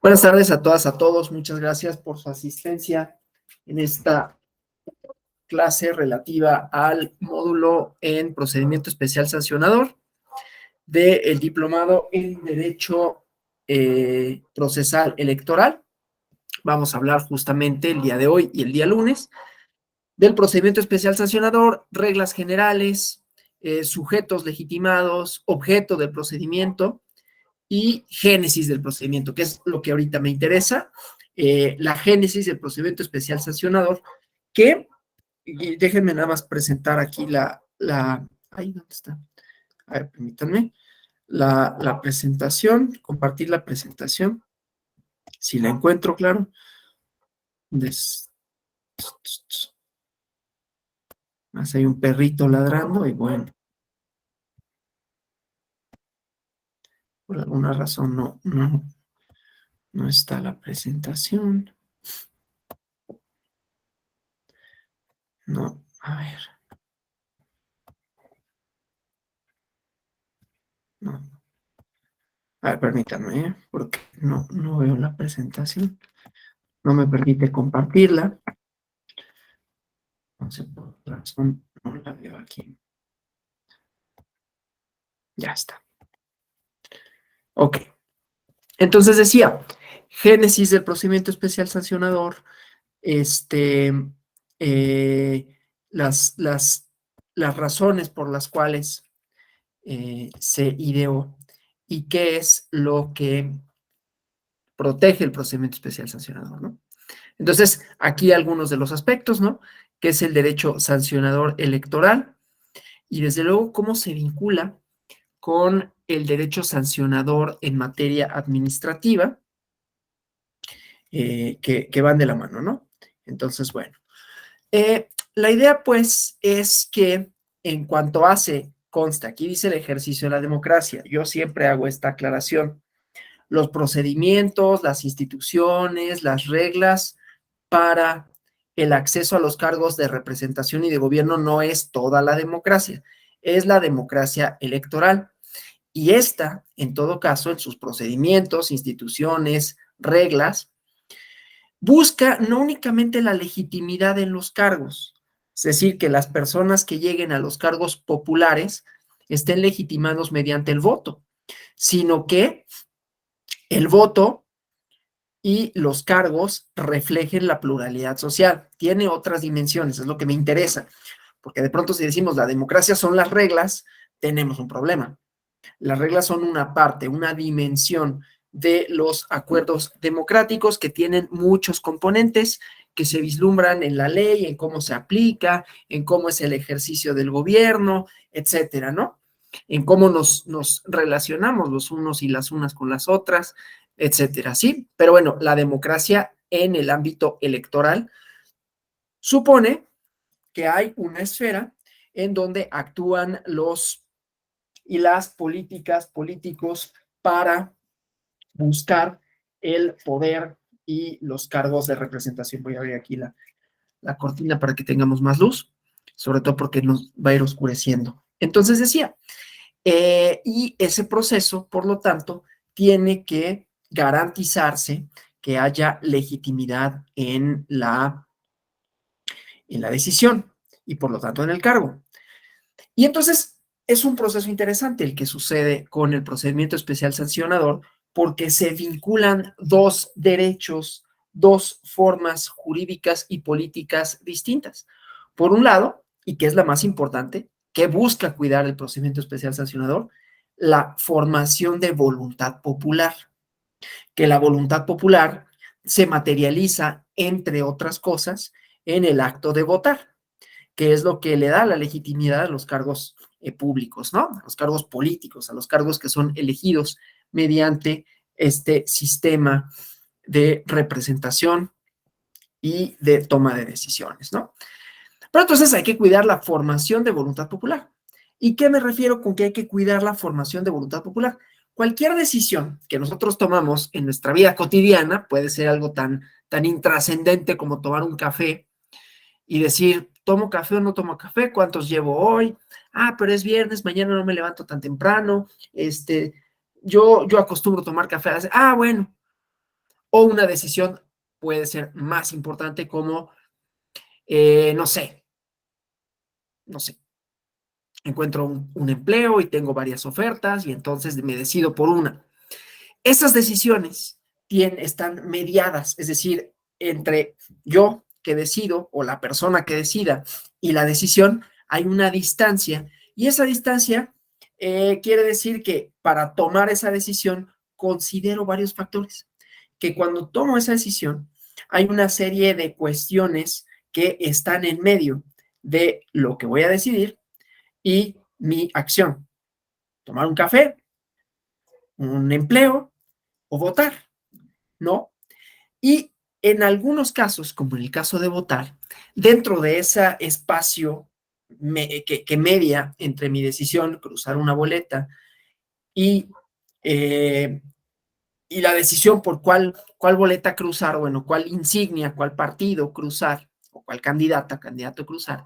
Buenas tardes a todas, a todos. Muchas gracias por su asistencia en esta clase relativa al módulo en procedimiento especial sancionador del diplomado en Derecho Procesal Electoral. Vamos a hablar justamente el día de hoy y el día lunes del procedimiento especial sancionador, reglas generales, sujetos legitimados, objeto del procedimiento y génesis del procedimiento, que es lo que ahorita me interesa, la génesis del procedimiento especial sancionador, que, y déjenme nada más presentar aquí ahí, ¿dónde está? A ver, permítanme, la presentación, compartir la presentación, si la encuentro, claro. Más hay un perrito ladrando y bueno, por alguna razón no está la presentación. No, a ver. No. A ver, permítanme, porque no veo la presentación. No me permite compartirla. No sé por qué razón, no la veo aquí. Ya está. Ok. Entonces decía, génesis del procedimiento especial sancionador, eh, las, las, las razones por las cuales se ideó y qué es lo que protege el procedimiento especial sancionador, ¿no? Entonces, aquí algunos de los aspectos, ¿no? Que es el derecho sancionador electoral y desde luego cómo se vincula con el derecho sancionador en materia administrativa, que van de la mano, ¿no? Entonces, bueno, la idea pues es que en cuanto consta, aquí dice el ejercicio de la democracia, yo siempre hago esta aclaración, los procedimientos, las instituciones, las reglas para el acceso a los cargos de representación y de gobierno no es toda la democracia, es la democracia electoral. Y esta, en todo caso, en sus procedimientos, instituciones, reglas, busca no únicamente la legitimidad en los cargos, es decir, que las personas que lleguen a los cargos populares estén legitimados mediante el voto, sino que el voto y los cargos reflejen la pluralidad social. Tiene otras dimensiones, es lo que me interesa, porque de pronto si decimos la democracia son las reglas, tenemos un problema. Las reglas son una parte, una dimensión de los acuerdos democráticos que tienen muchos componentes que se vislumbran en la ley, en cómo se aplica, en cómo es el ejercicio del gobierno, etcétera, ¿no? En cómo nos relacionamos los unos y las unas con las otras, etcétera, ¿sí? Pero bueno, la democracia en el ámbito electoral supone que hay una esfera en donde actúan los y las políticos para buscar el poder y los cargos de representación. Voy a abrir aquí la cortina para que tengamos más luz, sobre todo porque nos va a ir oscureciendo. Entonces decía, y ese proceso, por lo tanto, tiene que garantizarse que haya legitimidad en la decisión y por lo tanto en el cargo. Y entonces es un proceso interesante el que sucede con el procedimiento especial sancionador porque se vinculan dos derechos, dos formas jurídicas y políticas distintas. Por un lado, y que es la más importante, que busca cuidar el procedimiento especial sancionador, la formación de voluntad popular, que la voluntad popular se materializa, entre otras cosas, en el acto de votar, que es lo que le da la legitimidad a los cargos públicos, ¿no? A los cargos políticos, a los cargos que son elegidos mediante este sistema de representación y de toma de decisiones, ¿no? Pero entonces hay que cuidar la formación de voluntad popular. ¿Y qué me refiero con que hay que cuidar la formación de voluntad popular? Cualquier decisión que nosotros tomamos en nuestra vida cotidiana puede ser algo tan intrascendente como tomar un café y decir, ¿tomo café o no tomo café? ¿Cuántos llevo hoy? Ah, pero es viernes, mañana no me levanto tan temprano. Yo acostumbro tomar café. Bueno, O una decisión puede ser más importante como, no sé, encuentro un empleo y tengo varias ofertas y entonces me decido por una. Esas decisiones están mediadas, es decir, entre yo que decido o la persona que decida y la decisión hay una distancia y esa distancia quiere decir que para tomar esa decisión considero varios factores, que cuando tomo esa decisión hay una serie de cuestiones que están en medio de lo que voy a decidir y mi acción. Tomar un café, un empleo o votar, ¿no? Y en algunos casos, como en el caso de votar, dentro de ese espacio que media entre mi decisión, cruzar una boleta, y, eh, y la decisión por cuál boleta cruzar, bueno, cuál insignia, cuál partido cruzar, o cuál candidato cruzar,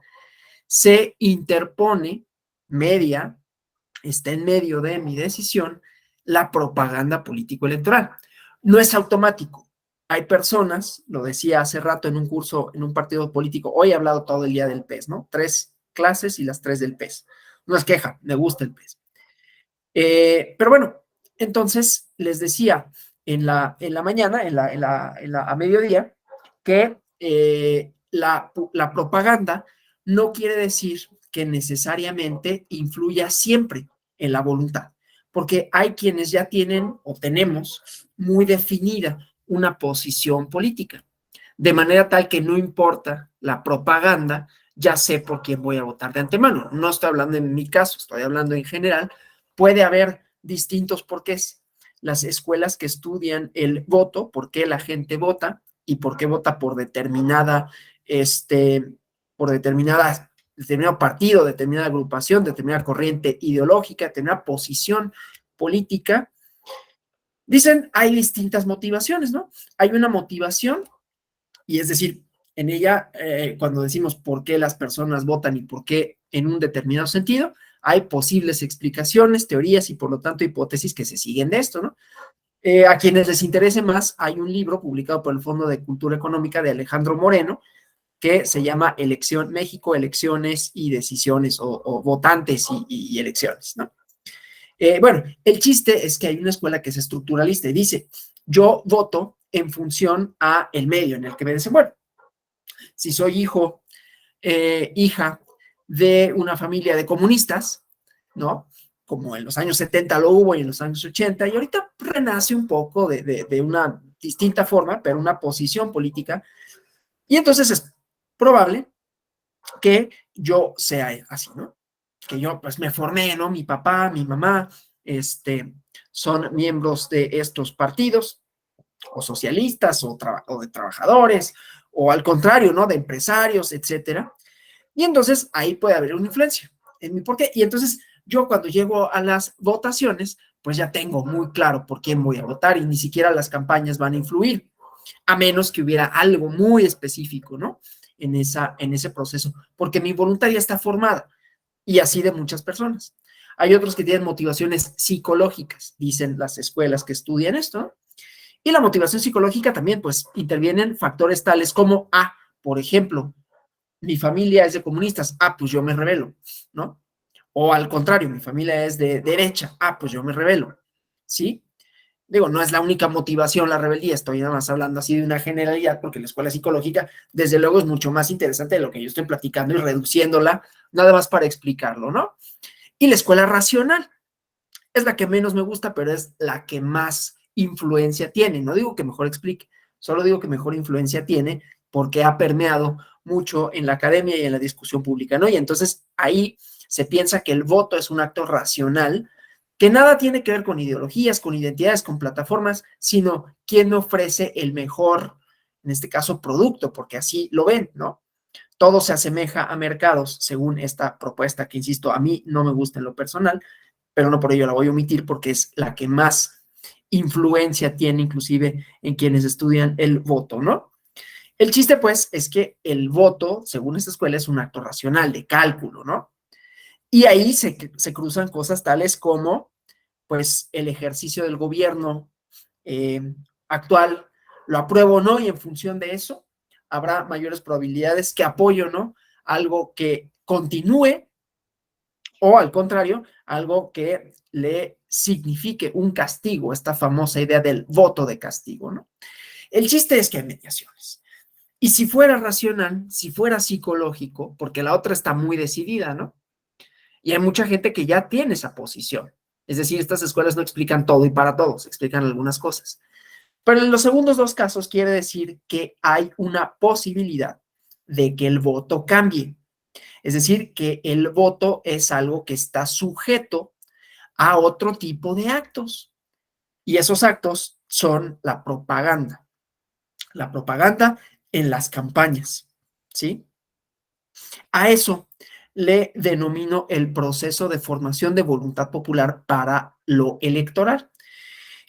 se interpone media está en medio de mi decisión la propaganda político-electoral. No es automático. Hay personas, lo decía hace rato en un curso, en un partido político, hoy he hablado todo el día del PES, ¿no? 3 clases y las 3 del PES. No es queja, me gusta el PES. Pero bueno, entonces les decía en la mañana, a mediodía, que la propaganda no quiere decir que necesariamente influya siempre en la voluntad, porque hay quienes ya tienen o tenemos muy definida una posición política, de manera tal que no importa la propaganda, ya sé por quién voy a votar de antemano. No estoy hablando en mi caso, estoy hablando en general. Puede haber distintos porqués. Las escuelas que estudian el voto, por qué la gente vota y por qué vota por determinado partido, determinada agrupación, determinada corriente ideológica, determinada posición política. Dicen, hay distintas motivaciones, ¿no? Hay una motivación y es decir, en ella, cuando decimos por qué las personas votan y por qué en un determinado sentido, hay posibles explicaciones, teorías y por lo tanto hipótesis que se siguen de esto, ¿no? A quienes les interese más, hay un libro publicado por el Fondo de Cultura Económica de Alejandro Moreno que se llama México, Elecciones y Decisiones o Votantes y Elecciones, ¿no? Bueno, el chiste es que hay una escuela que es estructuralista y dice, yo voto en función a el medio en el que me desenvuelvo. Si soy hija de una familia de comunistas, ¿no? Como en los años 70 lo hubo y en los años 80, y ahorita renace un poco de una distinta forma, pero una posición política, y entonces es probable que yo sea así, ¿no? Que yo pues me formé, ¿no? Mi papá, mi mamá, son miembros de estos partidos, o socialistas, o de trabajadores, o al contrario, ¿no? De empresarios, etcétera. Y entonces ahí puede haber una influencia en mi por qué. Y entonces yo cuando llego a las votaciones, pues ya tengo muy claro por quién voy a votar y ni siquiera las campañas van a influir, a menos que hubiera algo muy específico, ¿no? En ese proceso, porque mi voluntad ya está formada y así de muchas personas. Hay otros que tienen motivaciones psicológicas, dicen las escuelas que estudian esto, ¿no? Y la motivación psicológica también, pues, intervienen factores tales como, por ejemplo, mi familia es de comunistas, pues yo me rebelo, ¿no? O al contrario, mi familia es de derecha, pues yo me rebelo, ¿sí? Digo, no es la única motivación la rebeldía, estoy nada más hablando así de una generalidad, porque la escuela psicológica, desde luego, es mucho más interesante de lo que yo estoy platicando y reduciéndola, nada más para explicarlo, ¿no? Y la escuela racional es la que menos me gusta, pero es la que más influencia tiene. No digo que mejor explique, solo digo que mejor influencia tiene porque ha permeado mucho en la academia y en la discusión pública, ¿no? Y entonces ahí se piensa que el voto es un acto racional que nada tiene que ver con ideologías, con identidades, con plataformas, sino quién ofrece el mejor, en este caso, producto, porque así lo ven, ¿no? Todo se asemeja a mercados, según esta propuesta que, insisto, a mí no me gusta en lo personal, pero no por ello la voy a omitir porque es la que más influencia tiene inclusive en quienes estudian el voto, ¿no? El chiste, pues, es que el voto, según esta escuela, es un acto racional, de cálculo, ¿no? Y ahí se cruzan cosas tales como, pues, el ejercicio del gobierno actual lo apruebo o no, y en función de eso habrá mayores probabilidades que apoye o no algo que continúe, o al contrario, algo que le signifique un castigo, esta famosa idea del voto de castigo, ¿no? El chiste es que hay mediaciones. Y si fuera racional, si fuera psicológico, porque la otra está muy decidida, ¿no? Y hay mucha gente que ya tiene esa posición. Es decir, estas escuelas no explican todo y para todos, explican algunas cosas. Pero en los segundos dos casos quiere decir que hay una posibilidad de que el voto cambie. Es decir, que el voto es algo que está sujeto a otro tipo de actos. Y esos actos son la propaganda. La propaganda en las campañas, ¿sí? A eso le denomino el proceso de formación de voluntad popular para lo electoral,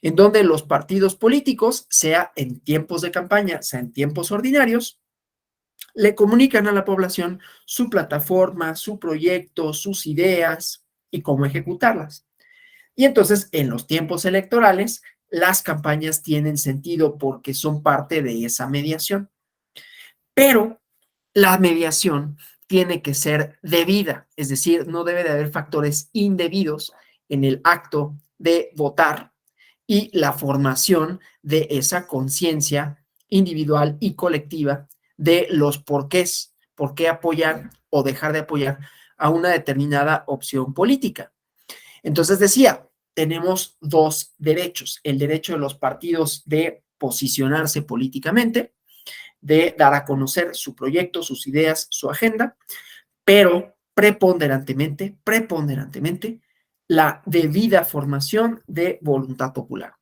en donde los partidos políticos, sea en tiempos de campaña, sea en tiempos ordinarios, le comunican a la población su plataforma, su proyecto, sus ideas y cómo ejecutarlas. Y entonces, en los tiempos electorales, las campañas tienen sentido porque son parte de esa mediación. Pero la mediación tiene que ser debida, es decir, no debe de haber factores indebidos en el acto de votar y la formación de esa conciencia individual y colectiva de los porqués, por qué apoyar o dejar de apoyar a una determinada opción política. Entonces decía, tenemos dos derechos, el derecho de los partidos de posicionarse políticamente, de dar a conocer su proyecto, sus ideas, su agenda, pero preponderantemente, la debida formación de voluntad popular.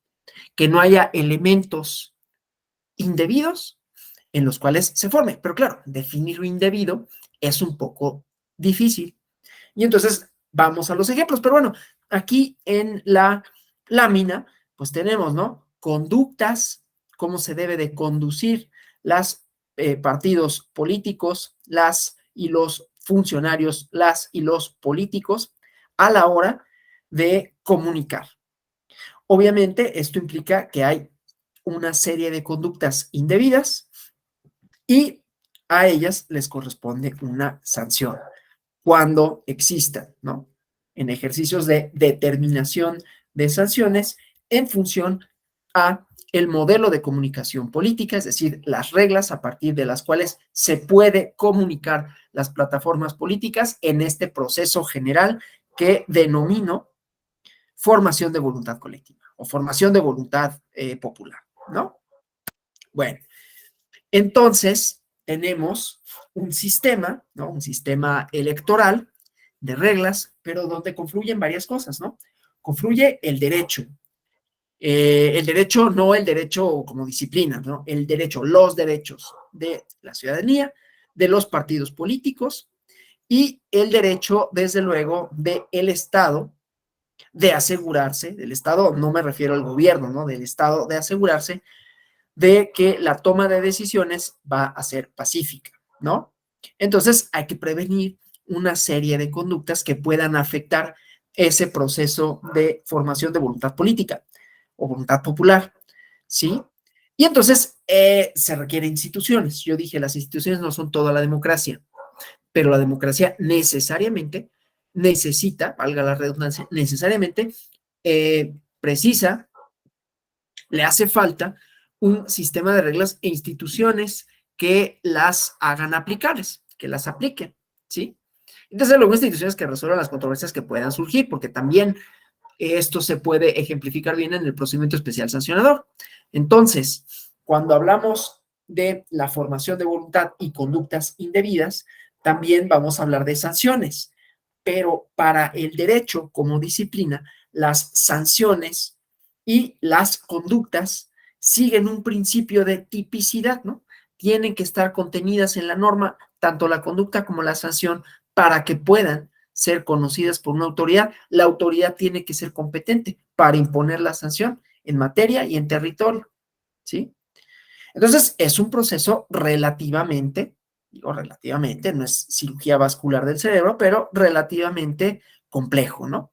Que no haya elementos indebidos en los cuales se forme. Pero claro, definir lo indebido es un poco difícil. Y entonces vamos a los ejemplos. Pero bueno, aquí en la lámina, pues tenemos, ¿no? Conductas, cómo se debe de conducir las partidos políticos, las y los funcionarios, las y los políticos a la hora de comunicar. Obviamente, esto implica que hay una serie de conductas indebidas y a ellas les corresponde una sanción cuando existan, ¿no? En ejercicios de determinación de sanciones en función a el modelo de comunicación política, es decir, las reglas a partir de las cuales se puede comunicar las plataformas políticas en este proceso general que denomino formación de voluntad colectiva o formación de voluntad popular, ¿no? Bueno, entonces tenemos un sistema, ¿no? Un sistema electoral de reglas, pero donde confluyen varias cosas, ¿no? Confluye el derecho, no el derecho como disciplina, ¿no? El derecho, los derechos de la ciudadanía, de los partidos políticos y el derecho, desde luego, del Estado de asegurarse, del Estado, no me refiero al gobierno, ¿no? Del Estado de asegurarse de que la toma de decisiones va a ser pacífica, ¿no? Entonces hay que prevenir una serie de conductas que puedan afectar ese proceso de formación de voluntad política o voluntad popular, ¿sí? Y entonces se requieren instituciones. Yo dije, las instituciones no son toda la democracia, pero la democracia necesariamente necesita, valga la redundancia, necesariamente precisa, le hace falta un sistema de reglas e instituciones que las hagan aplicables, que las apliquen, ¿sí? Entonces, luego instituciones que resuelvan las controversias que puedan surgir, porque también esto se puede ejemplificar bien en el procedimiento especial sancionador. Entonces, cuando hablamos de la formación de voluntad y conductas indebidas, también vamos a hablar de sanciones, pero para el derecho como disciplina, las sanciones y las conductas siguen un principio de tipicidad, ¿no? Tienen que estar contenidas en la norma, tanto la conducta como la sanción, para que puedan ser conocidas por una autoridad. La autoridad tiene que ser competente para imponer la sanción en materia y en territorio, ¿sí? Entonces, es un proceso relativamente, digo relativamente, no es cirugía vascular del cerebro, pero relativamente complejo, ¿no?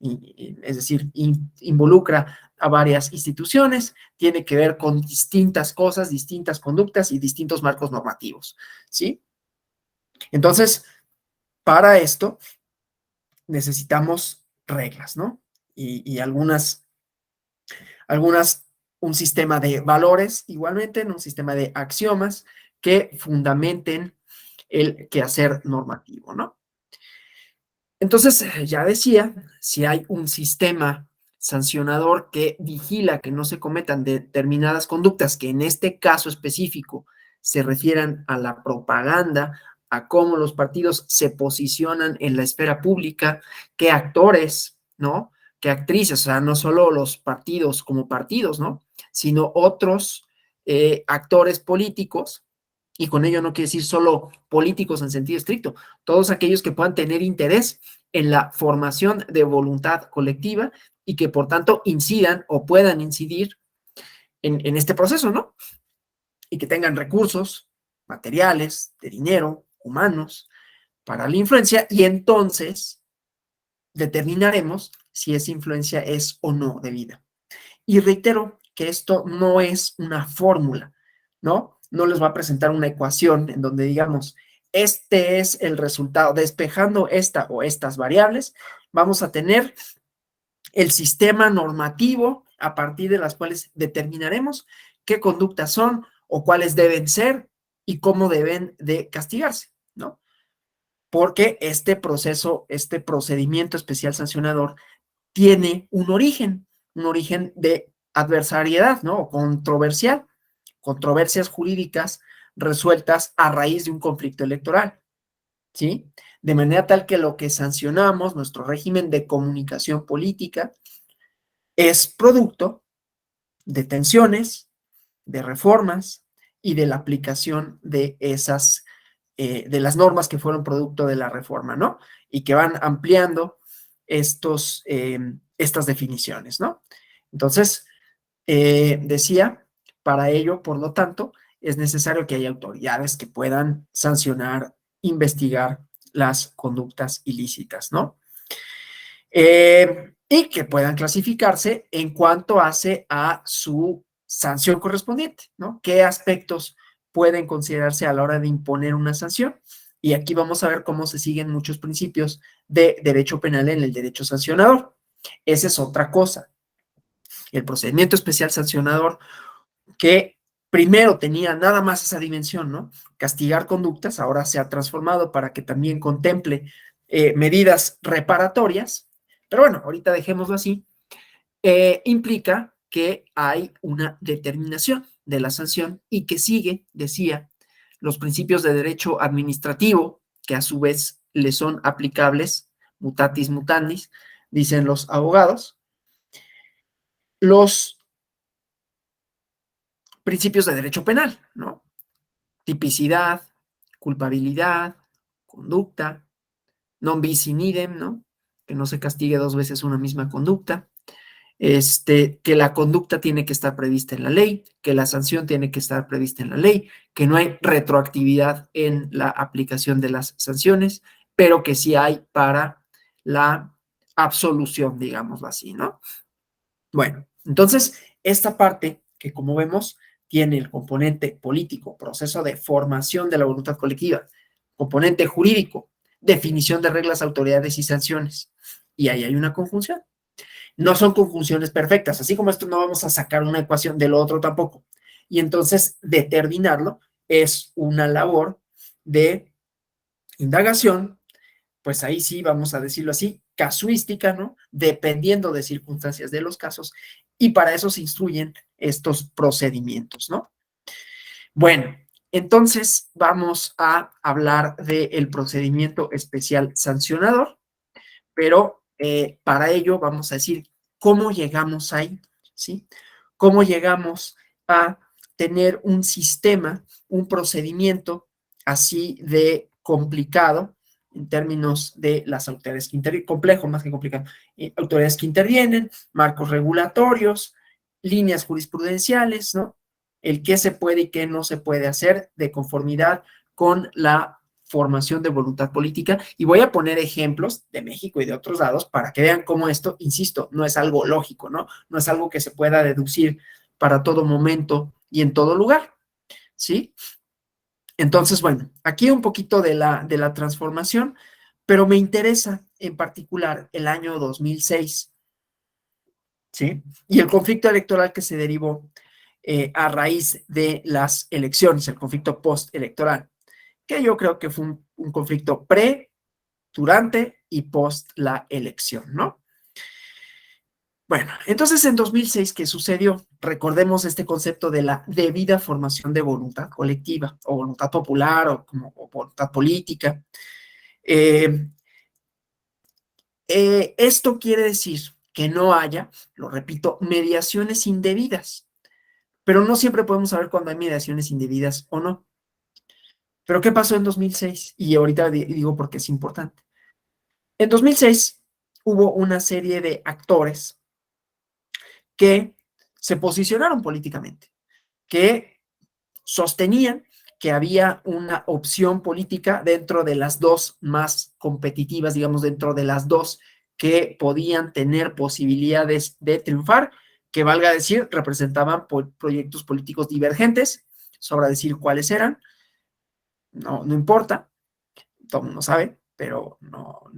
es decir, involucra a varias instituciones, tiene que ver con distintas cosas, distintas conductas y distintos marcos normativos, ¿sí? Entonces, para esto necesitamos reglas, ¿no? Y un sistema de valores, igualmente en un sistema de axiomas que fundamenten el quehacer normativo, ¿no? Entonces, ya decía, si hay un sistema sancionador que vigila que no se cometan determinadas conductas, que en este caso específico se refieran a la propaganda, a cómo los partidos se posicionan en la esfera pública, qué actores, ¿no? Qué actrices, o sea, no solo los partidos como partidos, ¿no? Sino otros actores políticos, y con ello no quiere decir solo políticos en sentido estricto, todos aquellos que puedan tener interés en la formación de voluntad colectiva y que por tanto incidan o puedan incidir en este proceso, ¿no? Y que tengan recursos materiales, de dinero, humanos, para la influencia, y entonces determinaremos si esa influencia es o no debida. Y reitero que esto no es una fórmula, ¿no? No les va a presentar una ecuación en donde digamos, este es el resultado, despejando esta o estas variables, vamos a tener el sistema normativo a partir de las cuales determinaremos qué conductas son o cuáles deben ser y cómo deben de castigarse, ¿no? Porque este proceso, este procedimiento especial sancionador tiene un origen de adversariedad, ¿no? O controversial, controversias jurídicas resueltas a raíz de un conflicto electoral, ¿sí? De manera tal que lo que sancionamos, nuestro régimen de comunicación política, es producto de tensiones, de reformas y de la aplicación de esas, de las normas que fueron producto de la reforma, ¿no? Y que van ampliando estas definiciones, ¿no? Entonces, decía, para ello, por lo tanto, es necesario que haya autoridades que puedan sancionar, investigar las conductas ilícitas, ¿no? Y que puedan clasificarse en cuanto hace a su sanción correspondiente, ¿no? ¿Qué aspectos pueden considerarse a la hora de imponer una sanción? Y aquí vamos a ver cómo se siguen muchos principios de derecho penal en el derecho sancionador. Esa es otra cosa. El procedimiento especial sancionador, que primero tenía nada más esa dimensión, ¿no? Castigar conductas, ahora se ha transformado para que también contemple medidas reparatorias, pero bueno, ahorita dejémoslo así, implica que hay una determinación de la sanción y que sigue, decía, los principios de derecho administrativo, que a su vez le son aplicables, mutatis mutandis, dicen los abogados, los principios de derecho penal, ¿no? Tipicidad, culpabilidad, conducta, non bis in idem, ¿no? Que no se castigue dos veces una misma conducta, que la conducta tiene que estar prevista en la ley, que la sanción tiene que estar prevista en la ley, que no hay retroactividad en la aplicación de las sanciones, pero que sí hay para la absolución, digámoslo así, ¿no? Bueno, entonces, esta parte que como vemos tiene el componente político, proceso de formación de la voluntad colectiva, componente jurídico, definición de reglas, autoridades y sanciones. Y ahí hay una conjunción. No son conjunciones perfectas, así como esto no vamos a sacar una ecuación del otro tampoco. Y entonces determinarlo es una labor de indagación, pues ahí sí, vamos a decirlo así, casuística, ¿no? Dependiendo de circunstancias de los casos, y para eso se instruyen estos procedimientos, ¿no? Bueno, entonces vamos a hablar del procedimiento especial sancionador, pero para ello vamos a decir cómo llegamos ahí, ¿sí? ¿Cómo llegamos a tener un sistema, un procedimiento así de complicado en términos de las autoridades que intervienen, complejo más que complicado, autoridades que intervienen, marcos regulatorios, líneas jurisprudenciales, ¿no? El qué se puede y qué no se puede hacer de conformidad con la formación de voluntad política, y voy a poner ejemplos de México y de otros lados para que vean cómo esto, insisto, no es algo lógico, ¿no? No es algo que se pueda deducir para todo momento y en todo lugar, ¿sí? Entonces, bueno, aquí un poquito de la transformación, pero me interesa en particular el año 2006, ¿sí? Y el conflicto electoral que se derivó a raíz de las elecciones, el conflicto postelectoral, que yo creo que fue un conflicto pre, durante y post la elección, ¿no? Bueno, entonces en 2006, ¿qué sucedió? Recordemos este concepto de la debida formación de voluntad colectiva o voluntad popular o voluntad política. Eh, Esto quiere decir que no haya, lo repito, mediaciones indebidas, pero no siempre podemos saber cuándo hay mediaciones indebidas o no. Pero ¿qué pasó en 2006? Y ahorita digo porque es importante. En 2006 hubo una serie de actores que se posicionaron políticamente, que sostenían que había una opción política dentro de las dos más competitivas, digamos, dentro de las dos que podían tener posibilidades de triunfar, que valga decir, representaban proyectos políticos divergentes, sobra decir cuáles eran, no importa, todo el mundo sabe, pero no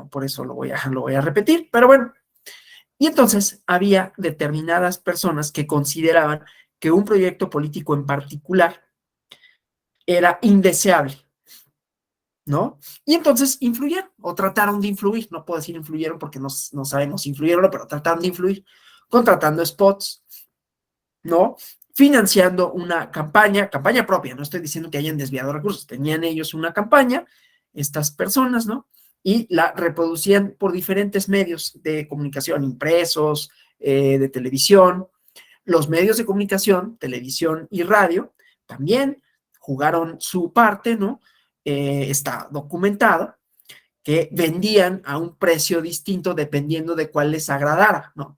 por eso lo voy a repetir, pero bueno. Y entonces había determinadas personas que consideraban que un proyecto político en particular era indeseable, ¿no? Y entonces influyeron o trataron de influir, no puedo decir influyeron porque no sabemos si influyeron o no, pero trataron de influir, contratando spots, ¿no? Financiando una campaña propia, no estoy diciendo que hayan desviado recursos, tenían ellos una campaña, estas personas, ¿no? Y la reproducían por diferentes medios de comunicación, impresos, de televisión. Los medios de comunicación, televisión y radio, también jugaron su parte, ¿no? Está documentado, que vendían a un precio distinto dependiendo de cuál les agradara, ¿no?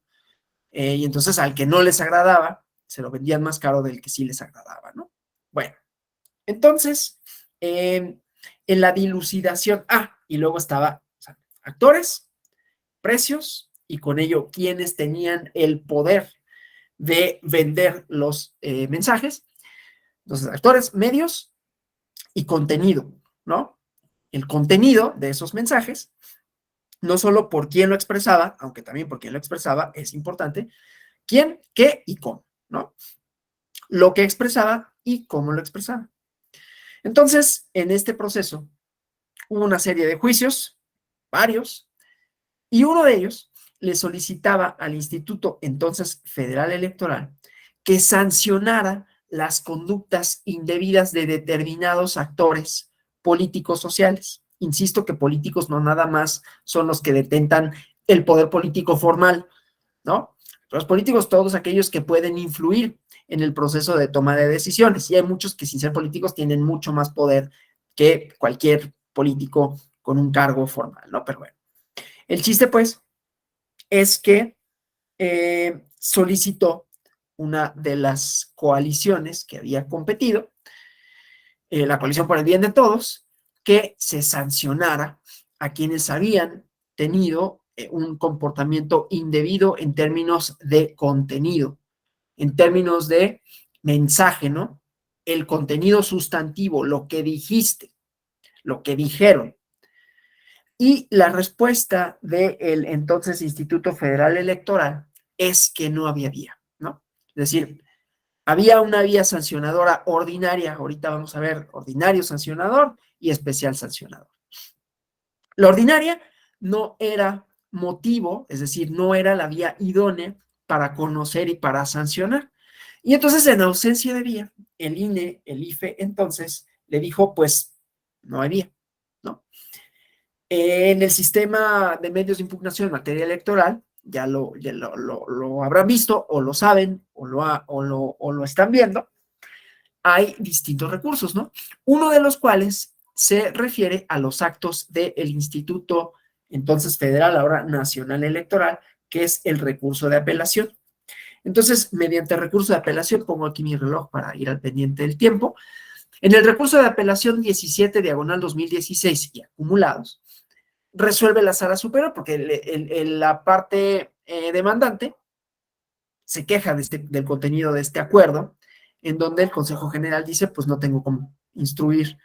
Y entonces al que no les agradaba, se lo vendían más caro del que sí les agradaba, ¿no? Bueno, entonces, en la dilucidación, y luego estaba, o sea, actores, precios, y con ello quienes tenían el poder de vender los mensajes. Entonces, actores, medios y contenido, ¿no? El contenido de esos mensajes, no solo por quién lo expresaba, aunque también por quién lo expresaba es importante, quién, qué y cómo, ¿no? Lo que expresaba y cómo lo expresaba. Entonces, en este proceso hubo una serie de juicios, varios, y uno de ellos le solicitaba al Instituto entonces Federal Electoral que sancionara las conductas indebidas de determinados actores políticos sociales. Insisto que políticos no nada más son los que detentan el poder político formal, ¿no? Los políticos, todos aquellos que pueden influir en el proceso de toma de decisiones, y hay muchos que sin ser políticos tienen mucho más poder que cualquier político con un cargo formal, ¿no? Pero bueno, el chiste pues es que solicitó una de las coaliciones que había competido, la coalición por el bien de todos, que se sancionara a quienes habían tenido un comportamiento indebido en términos de contenido, en términos de mensaje, ¿no? El contenido sustantivo, lo que dijiste, lo que dijeron. Y la respuesta del entonces Instituto Federal Electoral es que no había vía, ¿no? Es decir, había una vía sancionadora ordinaria, ahorita vamos a ver ordinario sancionador y especial sancionador. La ordinaria no era motivo, es decir, no era la vía idónea para conocer y para sancionar. Y entonces, en ausencia de vía, el INE, el IFE, entonces le dijo, pues, no hay vía, ¿no? En el sistema de medios de impugnación en materia electoral, ya lo habrán visto, o lo saben, o lo están viendo, hay distintos recursos, ¿no? Uno de los cuales se refiere a los actos del Instituto, entonces federal, ahora nacional electoral, que es el recurso de apelación. Entonces, mediante recurso de apelación, pongo aquí mi reloj para ir al pendiente del tiempo, En el recurso de apelación 17, diagonal 2016 y acumulados, resuelve la sala superior porque la parte demandante se queja del contenido de este acuerdo, en donde el Consejo General dice, pues no tengo cómo instruir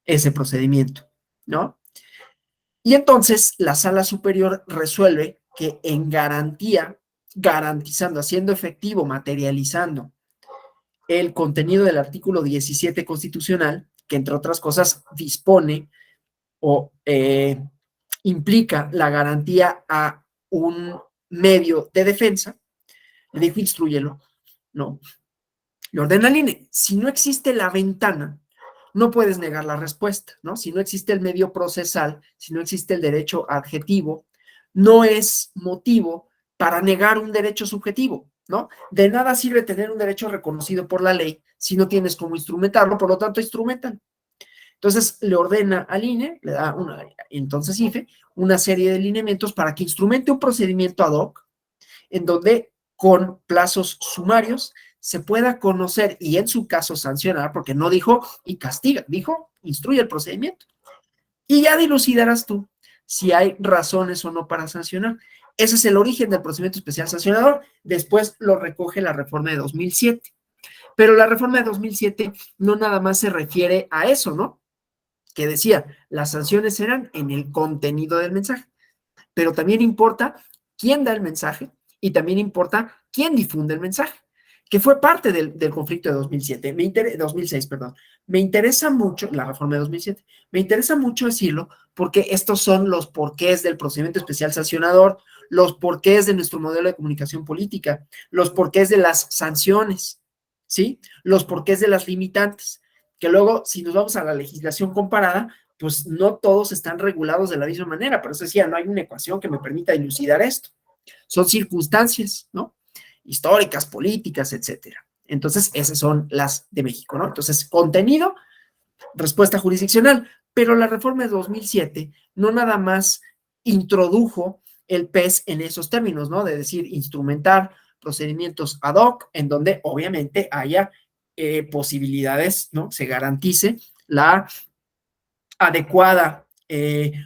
ese procedimiento, ¿no? Y entonces la sala superior resuelve que en garantía, garantizando, haciendo efectivo, materializando el contenido del artículo 17 constitucional, que entre otras cosas dispone o implica la garantía a un medio de defensa, le dijo, instrúyelo, ¿no? Le ordena al INE. Si no existe la ventana, no puedes negar la respuesta, ¿no? Si no existe el medio procesal, si no existe el derecho adjetivo, no es motivo para negar un derecho subjetivo, ¿no? De nada sirve tener un derecho reconocido por la ley si no tienes cómo instrumentarlo, por lo tanto, instrumentan. Entonces, le ordena al INE, le da entonces IFE, una serie de lineamientos para que instrumente un procedimiento ad hoc en donde con plazos sumarios se pueda conocer y en su caso sancionar, porque no dijo y castiga, dijo instruye el procedimiento. Y ya dilucidarás tú si hay razones o no para sancionar. Ese es el origen del procedimiento especial sancionador. Después lo recoge la reforma de 2007. Pero la reforma de 2007 no nada más se refiere a eso, ¿no? Que decía, las sanciones eran en el contenido del mensaje, pero también importa quién da el mensaje y también importa quién difunde el mensaje, que fue parte del conflicto de 2007, 2006, perdón. Me interesa mucho, la reforma de 2007, me interesa mucho decirlo porque estos son los porqués del procedimiento especial sancionador, los porqués de nuestro modelo de comunicación política, los porqués de las sanciones, ¿sí? Los porqués de las limitantes, que luego, si nos vamos a la legislación comparada, pues no todos están regulados de la misma manera. Por eso decía, no hay una ecuación que me permita dilucidar esto. Son circunstancias, ¿no? Históricas, políticas, etcétera. Entonces, esas son las de México, ¿no? Entonces, contenido, respuesta jurisdiccional. Pero la reforma de 2007 no nada más introdujo el PES en esos términos, ¿no? De decir, instrumentar procedimientos ad hoc, en donde obviamente haya posibilidades, ¿no? Se garantice la adecuada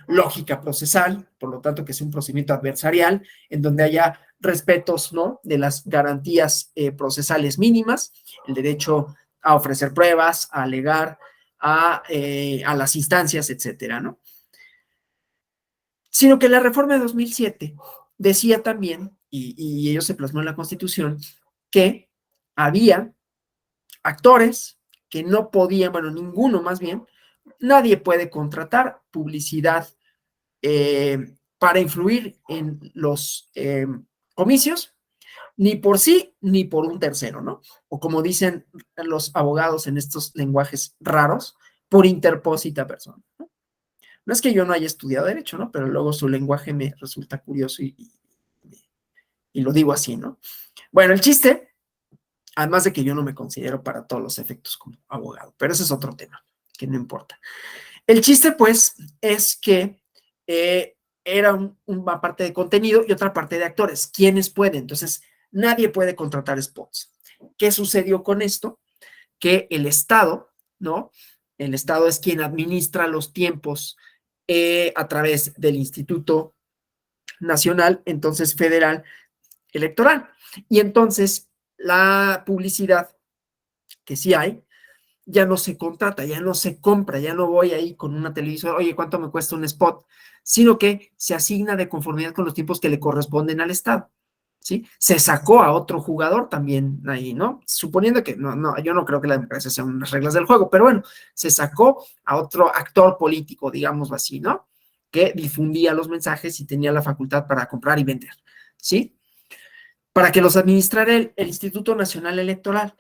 lógica procesal, por lo tanto que sea un procedimiento adversarial, en donde haya respetos, ¿no? De las garantías procesales mínimas, el derecho a ofrecer pruebas, a alegar, a las instancias, etcétera, ¿no? Sino que la reforma de 2007 decía también, y ello se plasmó en la Constitución, que había actores que no podían, bueno, ninguno más bien, nadie puede contratar publicidad para influir en los comicios, ni por sí ni por un tercero, ¿no? O como dicen los abogados en estos lenguajes raros, por interpósita persona, ¿no? No es que yo no haya estudiado derecho, ¿no? Pero luego su lenguaje me resulta curioso y lo digo así, ¿no? Bueno, el chiste, además de que yo no me considero para todos los efectos como abogado, pero ese es otro tema, que no importa. El chiste, pues, es que era una parte de contenido y otra parte de actores. ¿Quiénes pueden? Entonces, nadie puede contratar spots. ¿Qué sucedió con esto? Que el Estado, ¿no? El Estado es quien administra los tiempos a través del Instituto Nacional, entonces federal, electoral. Y entonces, la publicidad que sí hay, ya no se contrata, ya no se compra, ya no voy ahí con una televisora, oye, ¿cuánto me cuesta un spot? Sino que se asigna de conformidad con los tiempos que le corresponden al Estado, ¿sí? Se sacó a otro jugador también ahí, ¿no? Suponiendo que, no, yo no creo que la democracia sean unas reglas del juego, pero bueno, se sacó a otro actor político, digámoslo así, ¿no? Que difundía los mensajes y tenía la facultad para comprar y vender, ¿sí? Para que los administrara el Instituto Nacional Electoral.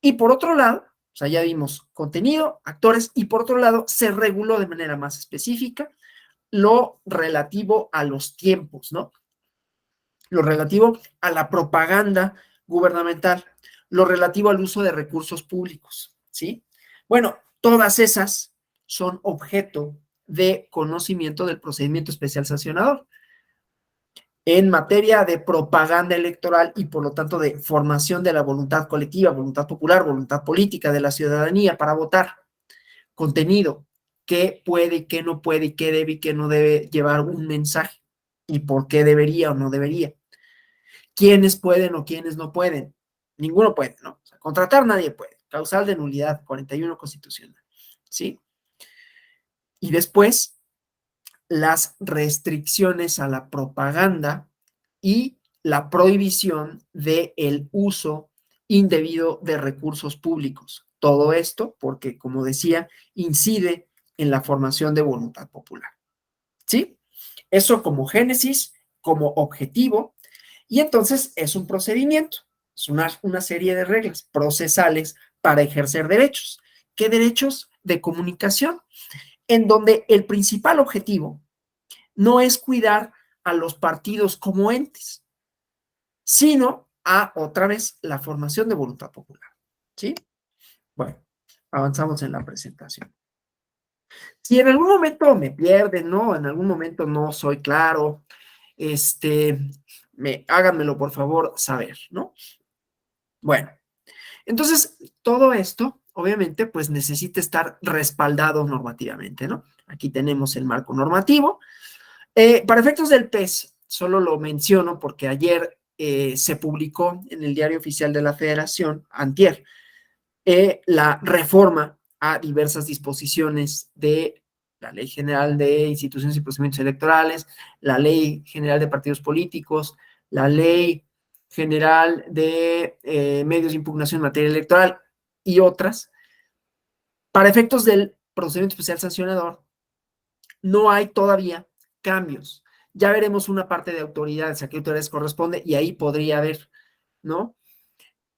Y por otro lado, o sea, ya vimos contenido, actores, y por otro lado, se reguló de manera más específica lo relativo a los tiempos, ¿no? Lo relativo a la propaganda gubernamental, lo relativo al uso de recursos públicos, ¿sí? Bueno, todas esas son objeto de conocimiento del procedimiento especial sancionador. en materia de propaganda electoral y por lo tanto de formación de la voluntad colectiva, voluntad popular, voluntad política de la ciudadanía para votar. Contenido, qué puede y qué no puede y qué debe y qué no debe llevar un mensaje y por qué debería o no debería. ¿Quiénes pueden o quiénes no pueden? Ninguno puede, ¿no? O sea, contratar nadie puede. Causal de nulidad 41 constitucional, ¿sí? Y después, las restricciones a la propaganda y la prohibición del uso indebido de recursos públicos. Todo esto porque, como decía, incide en la formación de voluntad popular. ¿Sí? Eso como génesis, como objetivo, y entonces es un procedimiento, es una serie de reglas procesales para ejercer derechos. ¿Qué derechos? De comunicación, en donde el principal objetivo no es cuidar a los partidos como entes, sino a, otra vez, la formación de voluntad popular. ¿Sí? Bueno, avanzamos en la presentación. Si en algún momento me pierden, ¿no? En algún momento no soy claro, háganmelo por favor saber, ¿no? Bueno, entonces todo esto, obviamente, pues necesita estar respaldado normativamente, ¿no? Aquí tenemos el marco normativo. Para efectos del PES, solo lo menciono porque ayer se publicó en el Diario Oficial de la Federación, antier, la reforma a diversas disposiciones de la Ley General de Instituciones y Procedimientos Electorales, la Ley General de Partidos Políticos, la Ley General de Medios de Impugnación en materia electoral y otras. Para efectos del procedimiento especial sancionador, no hay todavía cambios. Ya veremos una parte de autoridades, a qué autoridades corresponde, y ahí podría haber, ¿no?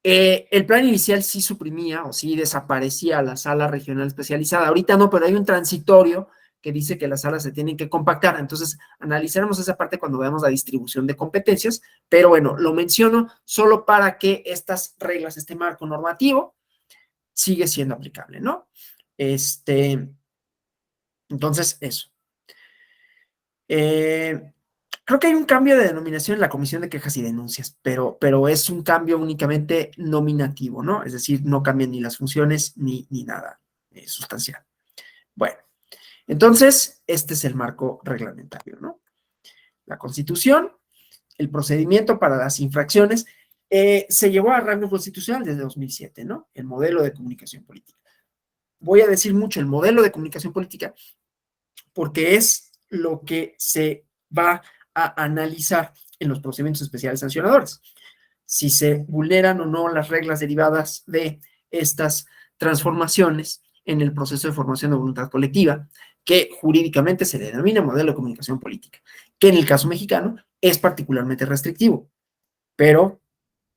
El plan inicial sí suprimía o sí desaparecía la sala regional especializada. Ahorita no, pero hay un transitorio que dice que las salas se tienen que compactar. Entonces, analizaremos esa parte cuando veamos la distribución de competencias. Pero bueno, lo menciono solo para que estas reglas, este marco normativo, sigue siendo aplicable, ¿no? Entonces, eso. Creo que hay un cambio de denominación en la Comisión de Quejas y Denuncias, pero es un cambio únicamente nominativo, ¿no? Es decir, no cambian ni las funciones ni nada sustancial. Bueno, entonces, este es el marco reglamentario, ¿no? La Constitución, el procedimiento para las infracciones, se llevó a rango constitucional desde 2007, ¿no? El modelo de comunicación política. Voy a decir mucho el modelo de comunicación política porque es lo que se va a analizar en los procedimientos especiales sancionadores. Si se vulneran o no las reglas derivadas de estas transformaciones en el proceso de formación de voluntad colectiva, que jurídicamente se denomina modelo de comunicación política, que en el caso mexicano es particularmente restrictivo, pero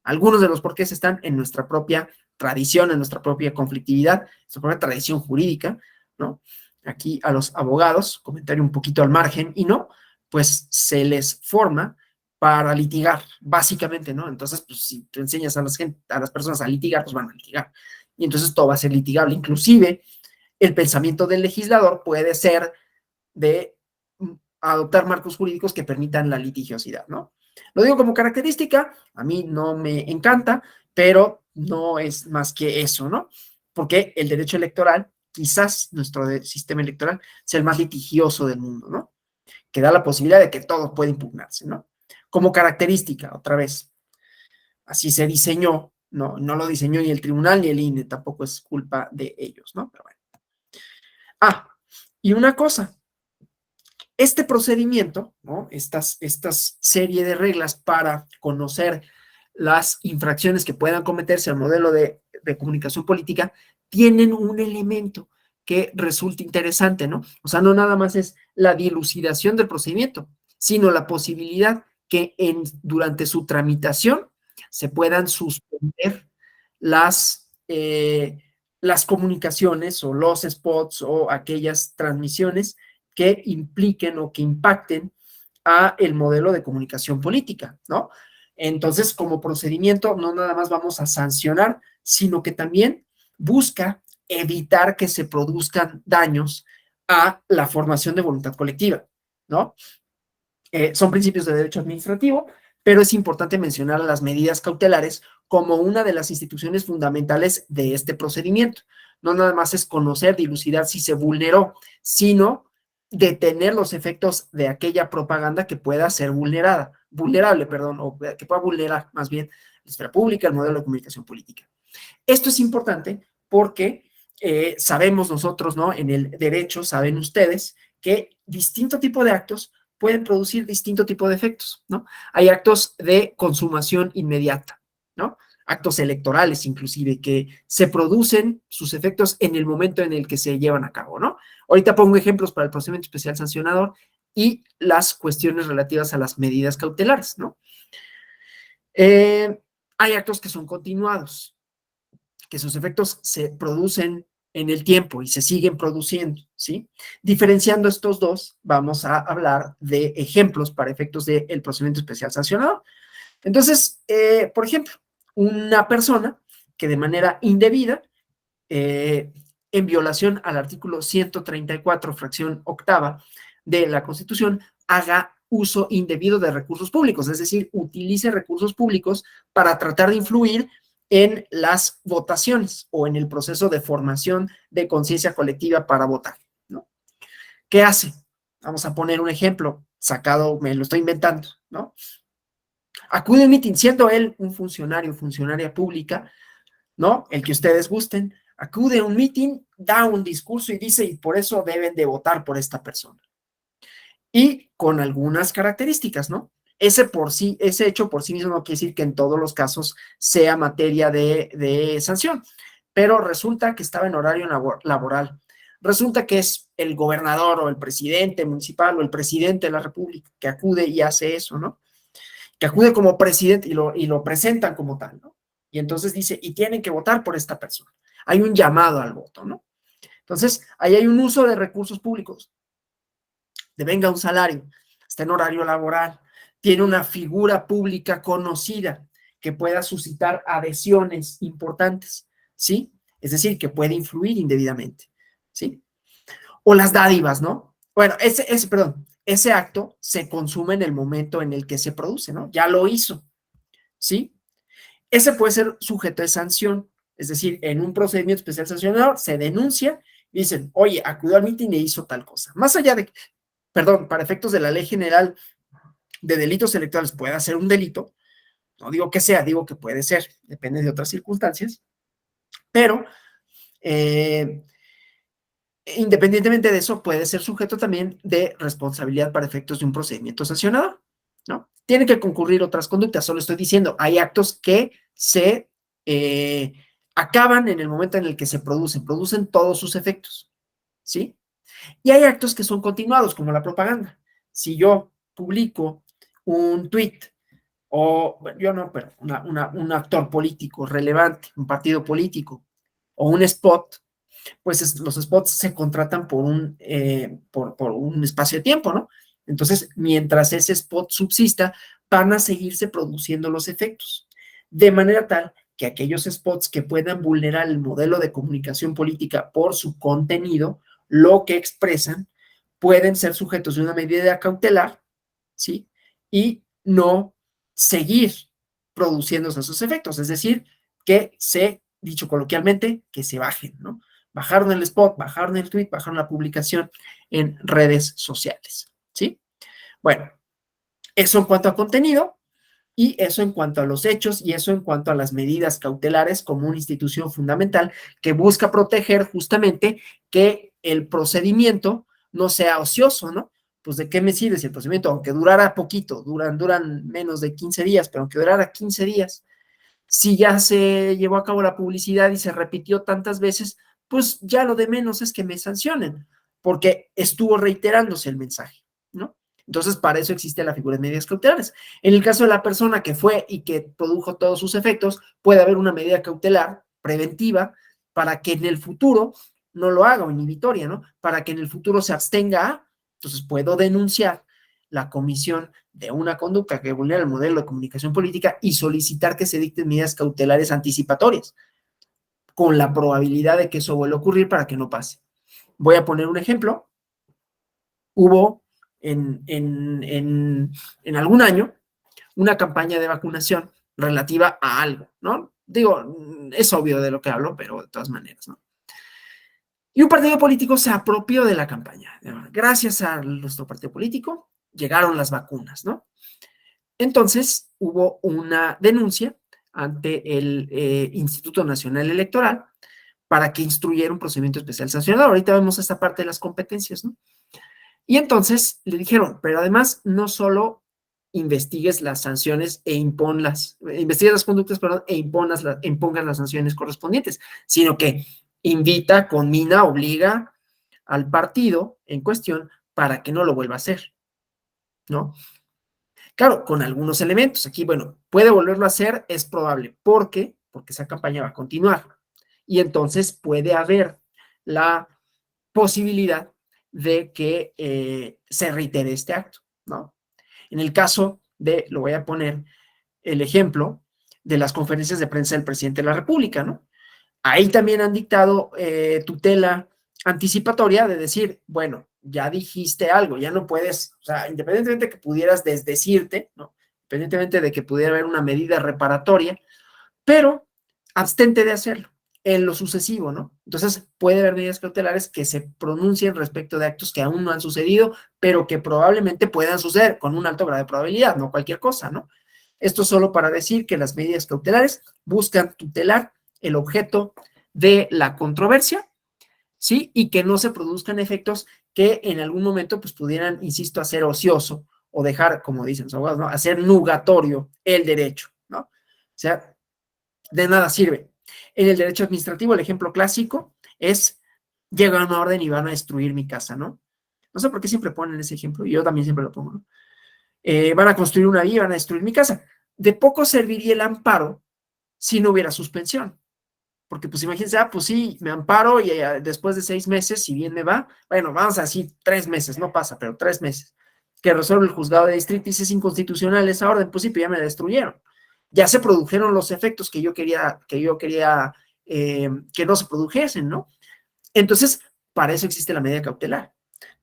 algunos de los porqués están en nuestra propia tradición, en nuestra propia conflictividad, nuestra propia tradición jurídica, ¿no? Aquí a los abogados, comentario un poquito al margen, y no, pues se les forma para litigar, básicamente, ¿no? Entonces, pues si tú enseñas a las personas a litigar, pues van a litigar. Y entonces todo va a ser litigable. Inclusive, el pensamiento del legislador puede ser de adoptar marcos jurídicos que permitan la litigiosidad, ¿no? Lo digo como característica, a mí no me encanta, pero no es más que eso, ¿no? Porque el derecho electoral, quizás nuestro sistema electoral, sea el más litigioso del mundo, ¿no? Que da la posibilidad de que todo pueda impugnarse, ¿no? Como característica, otra vez, así se diseñó, no lo diseñó ni el tribunal ni el INE, tampoco es culpa de ellos, ¿no? Pero bueno. Ah, y una cosa, este procedimiento, ¿no? Estas serie de reglas para conocer las infracciones que puedan cometerse al modelo de comunicación política, tienen un elemento que resulta interesante, ¿no? O sea, no nada más es la dilucidación del procedimiento, sino la posibilidad que durante su tramitación se puedan suspender las comunicaciones o los spots o aquellas transmisiones que impliquen o que impacten a el modelo de comunicación política, ¿no? Entonces, como procedimiento, no nada más vamos a sancionar, sino que también busca evitar que se produzcan daños a la formación de voluntad colectiva, ¿no? Son principios de derecho administrativo, pero es importante mencionar las medidas cautelares como una de las instituciones fundamentales de este procedimiento. No nada más es conocer, dilucidar si se vulneró, sino detener los efectos de aquella propaganda que pueda ser vulnerable, perdón, o que pueda vulnerar más bien la esfera pública, el modelo de comunicación política. Esto es importante porque sabemos nosotros, ¿no? En el derecho, saben ustedes que distinto tipo de actos pueden producir distinto tipo de efectos, ¿no? Hay actos de consumación inmediata, ¿no? Actos electorales inclusive, que se producen sus efectos en el momento en el que se llevan a cabo, ¿no? Ahorita pongo ejemplos para el procedimiento especial sancionador y las cuestiones relativas a las medidas cautelares, ¿no? Hay actos que son continuados, que sus efectos se producen en el tiempo y se siguen produciendo, ¿sí? Diferenciando estos dos, vamos a hablar de ejemplos para efectos del procedimiento especial sancionador. Entonces, por ejemplo, una persona que de manera indebida, en violación al artículo 134, fracción octava de la Constitución, haga uso indebido de recursos públicos, es decir, utilice recursos públicos para tratar de influir en las votaciones o en el proceso de formación de conciencia colectiva para votar, ¿no? ¿Qué hace? Vamos a poner un ejemplo sacado, me lo estoy inventando, ¿no? Acude a un mitin, siendo él un funcionario, funcionaria pública, ¿no? El que ustedes gusten, acude a un mitin, da un discurso y dice, y por eso deben de votar por esta persona. Y con algunas características, ¿no? Ese hecho por sí mismo no quiere decir que en todos los casos sea materia de sanción, pero resulta que estaba en horario laboral. Resulta que es el gobernador o el presidente municipal o el presidente de la República que acude y hace eso, ¿no? Que acude como presidente y lo presentan como tal, ¿no? Y entonces dice, y tienen que votar por esta persona. Hay un llamado al voto, ¿no? Entonces, ahí hay un uso de recursos públicos, devenga un salario, está en horario laboral, tiene una figura pública conocida que pueda suscitar adhesiones importantes, ¿sí? Es decir, que puede influir indebidamente, ¿sí? O las dádivas, ¿no? Bueno, ese acto se consume en el momento en el que se produce, ¿no? Ya lo hizo, ¿sí? Ese puede ser sujeto de sanción, es decir, en un procedimiento especial sancionador se denuncia y dicen, oye, acudió al mitin e hizo tal cosa. Más allá de, perdón, para efectos de la Ley General de Delitos Electorales puede ser un delito, no digo que sea, digo que puede ser, depende de otras circunstancias, pero independientemente de eso, puede ser sujeto también de responsabilidad para efectos de un procedimiento sancionador, ¿no? Tienen que concurrir otras conductas, solo estoy diciendo, hay actos que se acaban en el momento en el que se producen todos sus efectos, ¿sí? Y hay actos que son continuados, como la propaganda. Si yo publico un tweet o, bueno, yo no, pero un actor político relevante, un partido político o un spot, pues los spots se contratan por un espacio de tiempo, ¿no? Entonces, mientras ese spot subsista, van a seguirse produciendo los efectos, de manera tal que aquellos spots que puedan vulnerar el modelo de comunicación política por su contenido, lo que expresan, pueden ser sujetos de una medida cautelar, ¿sí? Y no seguir produciéndose esos efectos, es decir, que se, dicho coloquialmente, que se bajen, ¿no? Bajaron el spot, bajaron el tweet, bajaron la publicación en redes sociales, ¿sí? Bueno, eso en cuanto a contenido y eso en cuanto a los hechos y eso en cuanto a las medidas cautelares como una institución fundamental que busca proteger justamente que el procedimiento no sea ocioso, ¿no? Pues de qué me sirve si el procedimiento, aunque durara poquito, duran menos de 15 días, pero aunque durara 15 días, si ya se llevó a cabo la publicidad y se repitió tantas veces, pues ya lo de menos es que me sancionen, porque estuvo reiterándose el mensaje, ¿no? Entonces, para eso existe la figura de medidas cautelares. En el caso de la persona que fue y que produjo todos sus efectos, puede haber una medida cautelar preventiva para que en el futuro no lo haga o inhibitoria, ¿no? Para que en el futuro se abstenga, entonces puedo denunciar la comisión de una conducta que vulnera el modelo de comunicación política y solicitar que se dicten medidas cautelares anticipatorias, con la probabilidad de que eso vuelva a ocurrir para que no pase. Voy a poner un ejemplo. Hubo en algún año una campaña de vacunación relativa a algo, ¿no? Digo, es obvio de lo que hablo, pero de todas maneras, ¿no? Y un partido político se apropió de la campaña. Gracias a nuestro partido político llegaron las vacunas, ¿no? Entonces hubo una denuncia ante el Instituto Nacional Electoral para que instruyera un procedimiento especial sancionador. Ahorita vemos esta parte de las competencias, ¿no? Y entonces le dijeron, pero además no solo investigues las sanciones investigues las conductas, perdón, impongas las sanciones correspondientes, sino que invita, conmina, obliga al partido en cuestión para que no lo vuelva a hacer, ¿no? Claro, con algunos elementos. Aquí, bueno, puede volverlo a hacer, es probable. ¿Por qué? Porque esa campaña va a continuar. Y entonces puede haber la posibilidad de que se reitere este acto, ¿no? En el caso de, lo voy a poner, el ejemplo de las conferencias de prensa del presidente de la República, ¿no? Ahí también han dictado tutela anticipatoria de decir, bueno, ya dijiste algo, ya no puedes, o sea, independientemente de que pudieras desdecirte, ¿no? Independientemente de que pudiera haber una medida reparatoria, pero abstente de hacerlo en lo sucesivo, ¿no? Entonces puede haber medidas cautelares que se pronuncien respecto de actos que aún no han sucedido, pero que probablemente puedan suceder con un alto grado de probabilidad, no cualquier cosa, ¿no? Esto solo para decir que las medidas cautelares buscan tutelar el objeto de la controversia, ¿sí? Y que no se produzcan efectos que en algún momento pues pudieran, insisto, hacer ocioso o dejar, como dicen los abogados, ¿no? Hacer nugatorio el derecho, ¿no? O sea, de nada sirve. En el derecho administrativo, el ejemplo clásico es, llega una orden y van a destruir mi casa, ¿no? No sé por qué siempre ponen ese ejemplo, y yo también siempre lo pongo, ¿no? Van a construir una vía, van a destruir mi casa. De poco serviría el amparo si no hubiera suspensión. Porque pues imagínense, pues sí, me amparo y después de 6 meses, si bien me va, bueno, vamos a decir 3 meses, no pasa, pero 3 meses, que resuelve el juzgado de distrito y dice es inconstitucional esa orden, pues sí, pero ya me la destruyeron. Ya se produjeron los efectos que yo quería que no se produjesen, ¿no? Entonces, para eso existe la medida cautelar,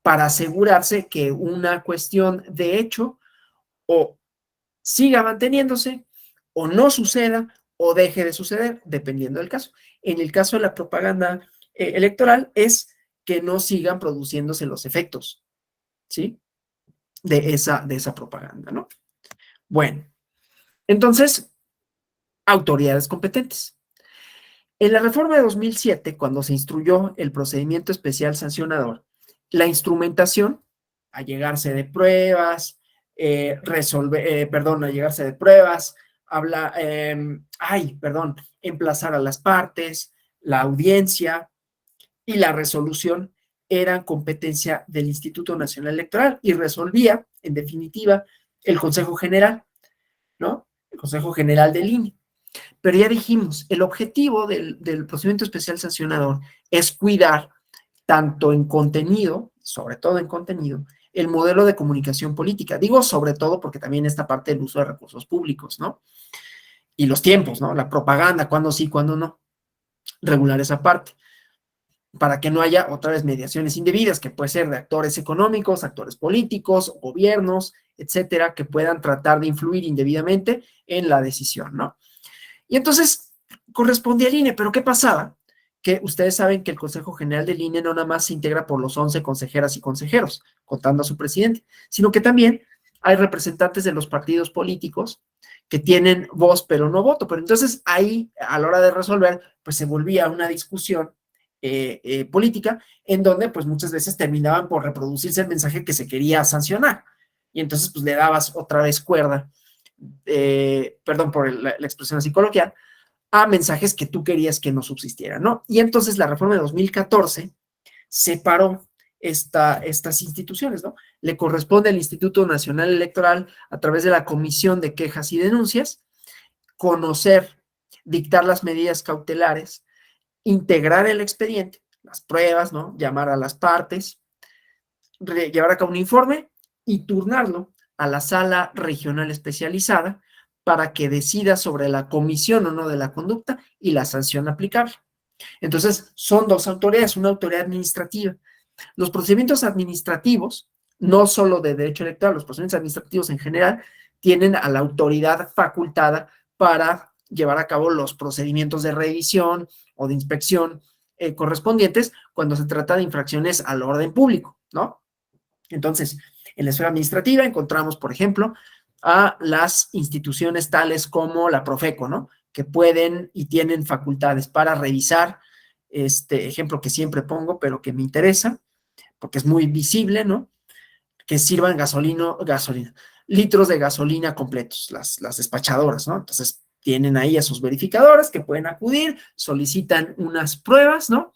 para asegurarse que una cuestión de hecho o siga manteniéndose o no suceda o deje de suceder, dependiendo del caso. En el caso de la propaganda electoral es que no sigan produciéndose los efectos, ¿sí? De esa propaganda, ¿no? Bueno, entonces, autoridades competentes. En la reforma de 2007, cuando se instruyó el procedimiento especial sancionador, la instrumentación, allegarse de pruebas, allegarse de pruebas, emplazar a las partes, la audiencia y la resolución eran competencia del Instituto Nacional Electoral y resolvía, en definitiva, el Consejo General, ¿no? El Consejo General del INE. Pero ya dijimos, el objetivo del procedimiento especial sancionador es cuidar tanto en contenido, sobre todo en contenido, el modelo de comunicación política. Digo sobre todo porque también esta parte del uso de recursos públicos, ¿no? Y los tiempos, ¿no? La propaganda, cuándo sí, cuándo no. Regular esa parte para que no haya otra vez mediaciones indebidas, que puede ser de actores económicos, actores políticos, gobiernos, etcétera, que puedan tratar de influir indebidamente en la decisión, ¿no? Y entonces correspondía al INE, pero ¿qué pasaba? Que ustedes saben que el Consejo General del INE no nada más se integra por los 11 consejeras y consejeros, contando a su presidente, sino que también hay representantes de los partidos políticos que tienen voz pero no voto. Pero entonces ahí, a la hora de resolver, pues se volvía una discusión política en donde pues muchas veces terminaban por reproducirse el mensaje que se quería sancionar. Y entonces pues le dabas otra vez cuerda, perdón por la expresión así coloquial, a mensajes que tú querías que no subsistieran, ¿no? Y entonces la reforma de 2014 separó estas instituciones, ¿no? Le corresponde al Instituto Nacional Electoral, a través de la Comisión de Quejas y Denuncias, conocer, dictar las medidas cautelares, integrar el expediente, las pruebas, ¿no? Llamar a las partes, llevar a cabo un informe y turnarlo a la sala regional especializada para que decida sobre la comisión o no de la conducta y la sanción aplicable. Entonces, son dos autoridades, una autoridad administrativa. Los procedimientos administrativos no solo de derecho electoral, los procedimientos administrativos en general tienen a la autoridad facultada para llevar a cabo los procedimientos de revisión o de inspección correspondientes cuando se trata de infracciones al orden público, ¿no? Entonces, en la esfera administrativa encontramos, por ejemplo, a las instituciones tales como la Profeco, ¿no? Que pueden y tienen facultades para revisar, este ejemplo que siempre pongo, pero que me interesa, porque es muy visible, ¿no? Que sirvan litros de gasolina completos, las despachadoras, ¿no? Entonces, tienen ahí a sus verificadores que pueden acudir, solicitan unas pruebas, ¿no?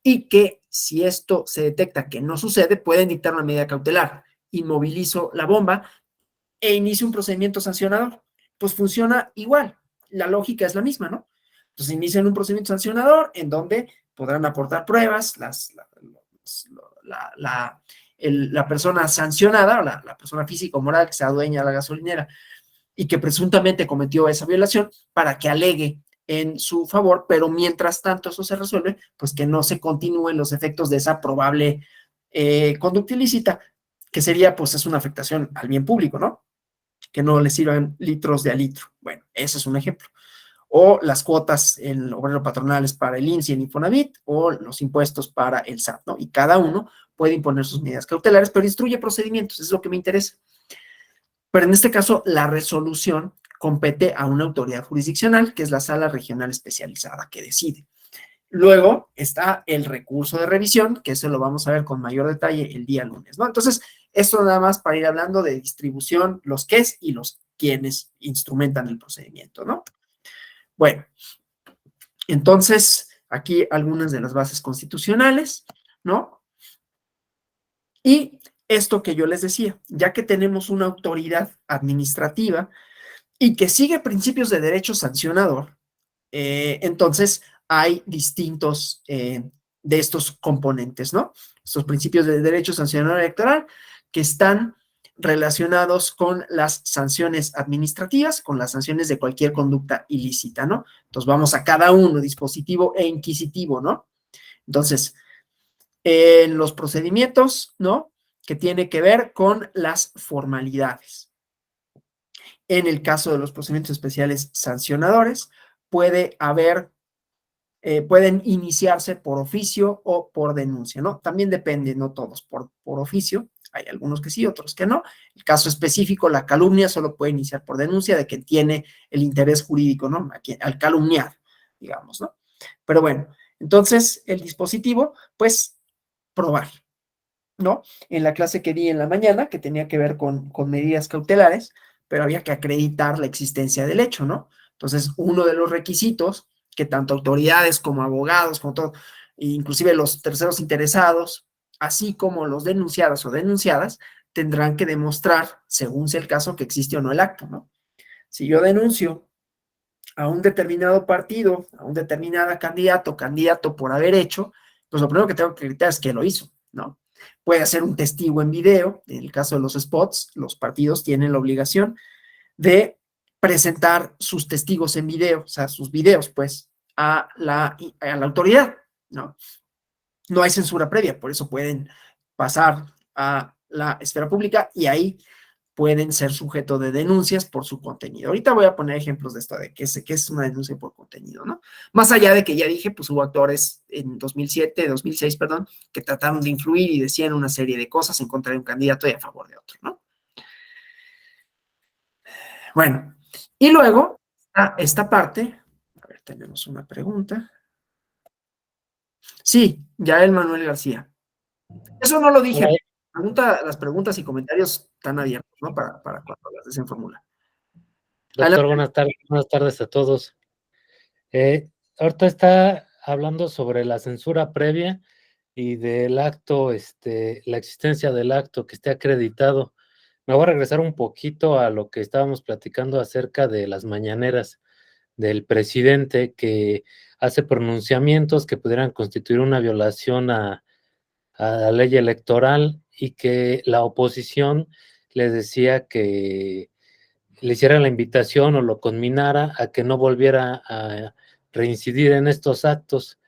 Y que si esto se detecta que no sucede, pueden dictar una medida cautelar. Inmovilizo la bomba e inicio un procedimiento sancionador. Pues funciona igual, la lógica es la misma, ¿no? Entonces inician un procedimiento sancionador en donde podrán aportar pruebas, la persona sancionada, o la persona física o moral que sea dueña de la gasolinera y que presuntamente cometió esa violación, para que alegue en su favor, pero mientras tanto eso se resuelve, pues que no se continúen los efectos de esa probable conducta ilícita, que sería, pues es una afectación al bien público, ¿no? Que no le sirvan litros de a litro. Bueno, ese es un ejemplo. O las cuotas en el obrero patronales para el INSS y el Infonavit, o los impuestos para el SAT, ¿no? Y cada uno puede imponer sus medidas cautelares, pero instruye procedimientos, es lo que me interesa. Pero en este caso, la resolución compete a una autoridad jurisdiccional, que es la sala regional especializada que decide. Luego está el recurso de revisión, que eso lo vamos a ver con mayor detalle el día lunes, ¿no? Entonces, esto nada más para ir hablando de distribución, los qués y los quiénes instrumentan el procedimiento, ¿no? Bueno, entonces, aquí algunas de las bases constitucionales, ¿no? Y esto que yo les decía, ya que tenemos una autoridad administrativa y que sigue principios de derecho sancionador, entonces hay distintos de estos componentes, ¿no? Estos principios de derecho sancionador electoral que están relacionados con las sanciones administrativas, con las sanciones de cualquier conducta ilícita, ¿no? Entonces vamos a cada uno, dispositivo e inquisitivo, ¿no? Entonces, en los procedimientos, ¿no? Que tiene que ver con las formalidades. En el caso de los procedimientos especiales sancionadores, puede haber, pueden iniciarse por oficio o por denuncia, ¿no? También depende, no todos por oficio, hay algunos que sí, otros que no. El caso específico, la calumnia solo puede iniciar por denuncia de que tiene el interés jurídico, ¿no? Al calumniar, digamos, ¿no? Pero bueno, entonces el dispositivo, pues, probar, ¿no? En la clase que di en la mañana, que tenía que ver con medidas cautelares, pero había que acreditar la existencia del hecho, ¿no? Entonces, uno de los requisitos que tanto autoridades como abogados, como todo, inclusive los terceros interesados, así como los denunciados o denunciadas, tendrán que demostrar, según sea el caso, que existe o no el acto, ¿no? Si yo denuncio a un determinado partido, a un determinado candidato por haber hecho, pues lo primero que tengo que acreditar es que lo hizo, ¿no? Puede ser un testigo en video, en el caso de los spots, los partidos tienen la obligación de presentar sus testigos en video, o sea, sus videos, pues, a la autoridad, ¿no? No hay censura previa, por eso pueden pasar a la esfera pública y ahí pueden ser sujeto de denuncias por su contenido. Ahorita voy a poner ejemplos de esto, de qué es una denuncia por contenido, ¿no? Más allá de que ya dije, pues hubo actores en 2006, perdón, que trataron de influir y decían una serie de cosas en contra de un candidato y a favor de otro, ¿no? Bueno, y luego esta parte, a ver, tenemos una pregunta. Sí, Yael Manuel García. Eso no lo dije. Las preguntas y comentarios están abiertos, ¿no? Para cuando las desenformula. Doctor, buenas tardes a todos. Ahorita está hablando sobre la censura previa y del acto, la existencia del acto que esté acreditado. Me voy a regresar un poquito a lo que estábamos platicando acerca de las mañaneras del presidente que hace pronunciamientos que pudieran constituir una violación a la ley electoral y que la oposición le decía que le hiciera la invitación o lo conminara a que no volviera a reincidir en estos actos.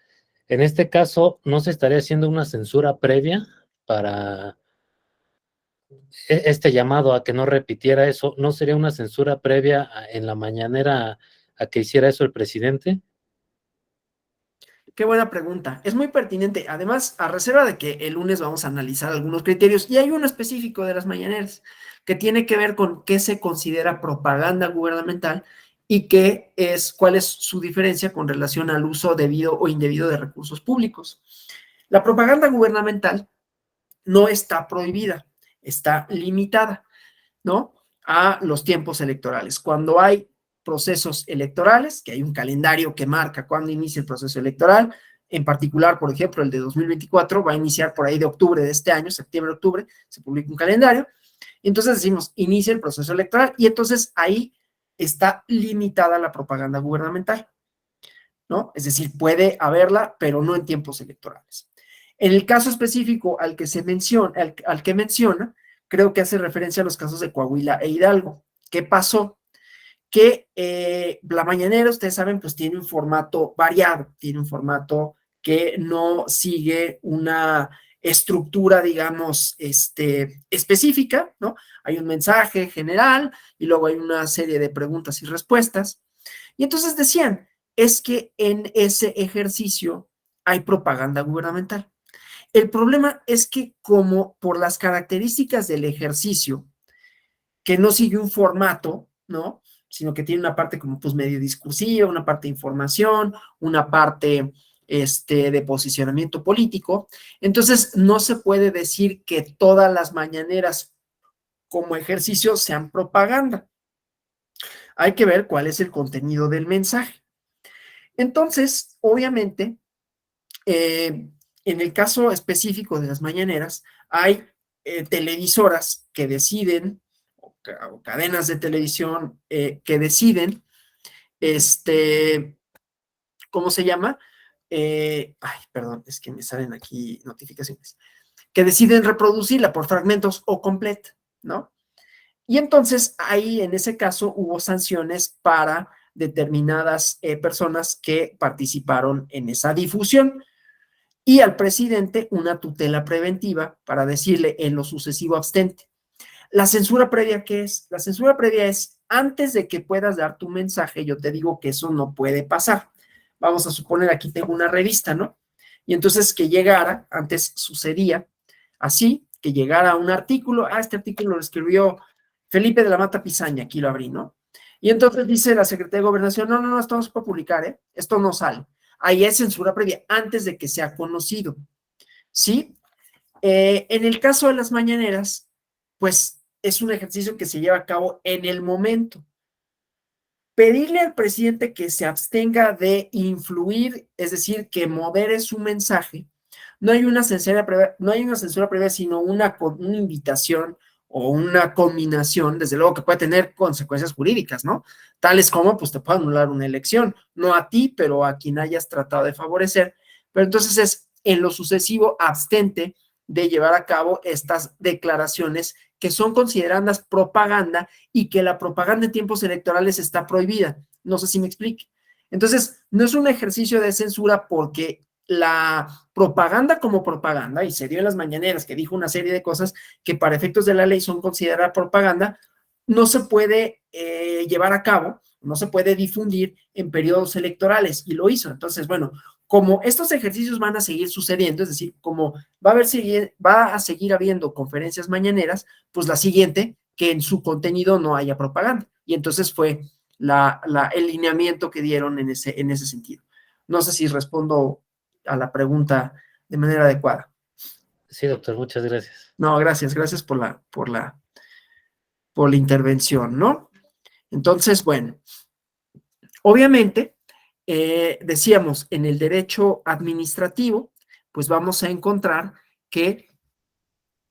En este caso, ¿no se estaría haciendo una censura previa para este llamado a que no repitiera eso, ¿no sería una censura previa en la mañanera a que hiciera eso el presidente? Qué buena pregunta. Es muy pertinente. Además, a reserva de que el lunes vamos a analizar algunos criterios, y hay uno específico de las mañaneras que tiene que ver con qué se considera propaganda gubernamental y cuál es su diferencia con relación al uso debido o indebido de recursos públicos. La propaganda gubernamental no está prohibida, está limitada, ¿no? A los tiempos electorales. Cuando hay procesos electorales, que hay un calendario que marca cuándo inicia el proceso electoral, en particular, por ejemplo, el de 2024 va a iniciar por ahí de octubre de este año, septiembre-octubre, se publica un calendario, y entonces decimos, inicia el proceso electoral, y entonces ahí está limitada la propaganda gubernamental, ¿no? Es decir, puede haberla, pero no en tiempos electorales. En el caso específico al que se menciona, al que menciona, creo que hace referencia a los casos de Coahuila e Hidalgo. ¿Qué pasó? Que la mañanera, ustedes saben, pues tiene un formato variado, tiene un formato que no sigue una estructura, digamos, específica, ¿no? Hay un mensaje general y luego hay una serie de preguntas y respuestas. Y entonces decían, es que en ese ejercicio hay propaganda gubernamental. El problema es que como por las características del ejercicio, que no sigue un formato, ¿no? Sino que tiene una parte como pues medio discursiva, una parte de información, una parte de posicionamiento político. Entonces, no se puede decir que todas las mañaneras como ejercicio sean propaganda. Hay que ver cuál es el contenido del mensaje. Entonces, obviamente, en el caso específico de las mañaneras, hay televisoras que deciden, o cadenas de televisión que deciden, ¿cómo se llama? Ay, perdón, es que me salen aquí notificaciones, que deciden reproducirla por fragmentos o completa, ¿no? Y entonces ahí en ese caso hubo sanciones para determinadas personas que participaron en esa difusión y al presidente una tutela preventiva para decirle en lo sucesivo abstente. La censura previa, ¿qué es? La censura previa es antes de que puedas dar tu mensaje, yo te digo que eso no puede pasar. Vamos a suponer, aquí tengo una revista, ¿no? Y entonces que llegara, antes sucedía así, que llegara un artículo, este artículo lo escribió Felipe de la Mata Pizaña, aquí lo abrí, ¿no? Y entonces dice la Secretaría de Gobernación, no, no, no, esto no se puede publicar, ¿eh? Esto no sale. Ahí es censura previa, antes de que sea conocido, ¿sí? En el caso de las mañaneras, pues es un ejercicio que se lleva a cabo en el momento. Pedirle al presidente que se abstenga de influir, es decir, que modere su mensaje, no hay una censura previa, no hay una censura previa, sino una invitación o una combinación, desde luego que puede tener consecuencias jurídicas, ¿no? Tales como, pues te puede anular una elección, no a ti, pero a quien hayas tratado de favorecer. Pero entonces es en lo sucesivo abstente de llevar a cabo estas declaraciones que son consideradas propaganda y que la propaganda en tiempos electorales está prohibida. No sé si me explique. Entonces, no es un ejercicio de censura porque la propaganda como propaganda, y se dio en las mañaneras que dijo una serie de cosas que para efectos de la ley son consideradas propaganda, no se puede llevar a cabo, no se puede difundir en periodos electorales, y lo hizo. Entonces, bueno, como estos ejercicios van a seguir sucediendo, es decir, como va a seguir habiendo conferencias mañaneras, pues la siguiente, que en su contenido no haya propaganda. Y entonces fue el lineamiento que dieron en ese sentido. No sé si respondo a la pregunta de manera adecuada. Sí, doctor, muchas gracias. No, gracias por la intervención, ¿no? Entonces, bueno, obviamente, decíamos, en el derecho administrativo, pues vamos a encontrar que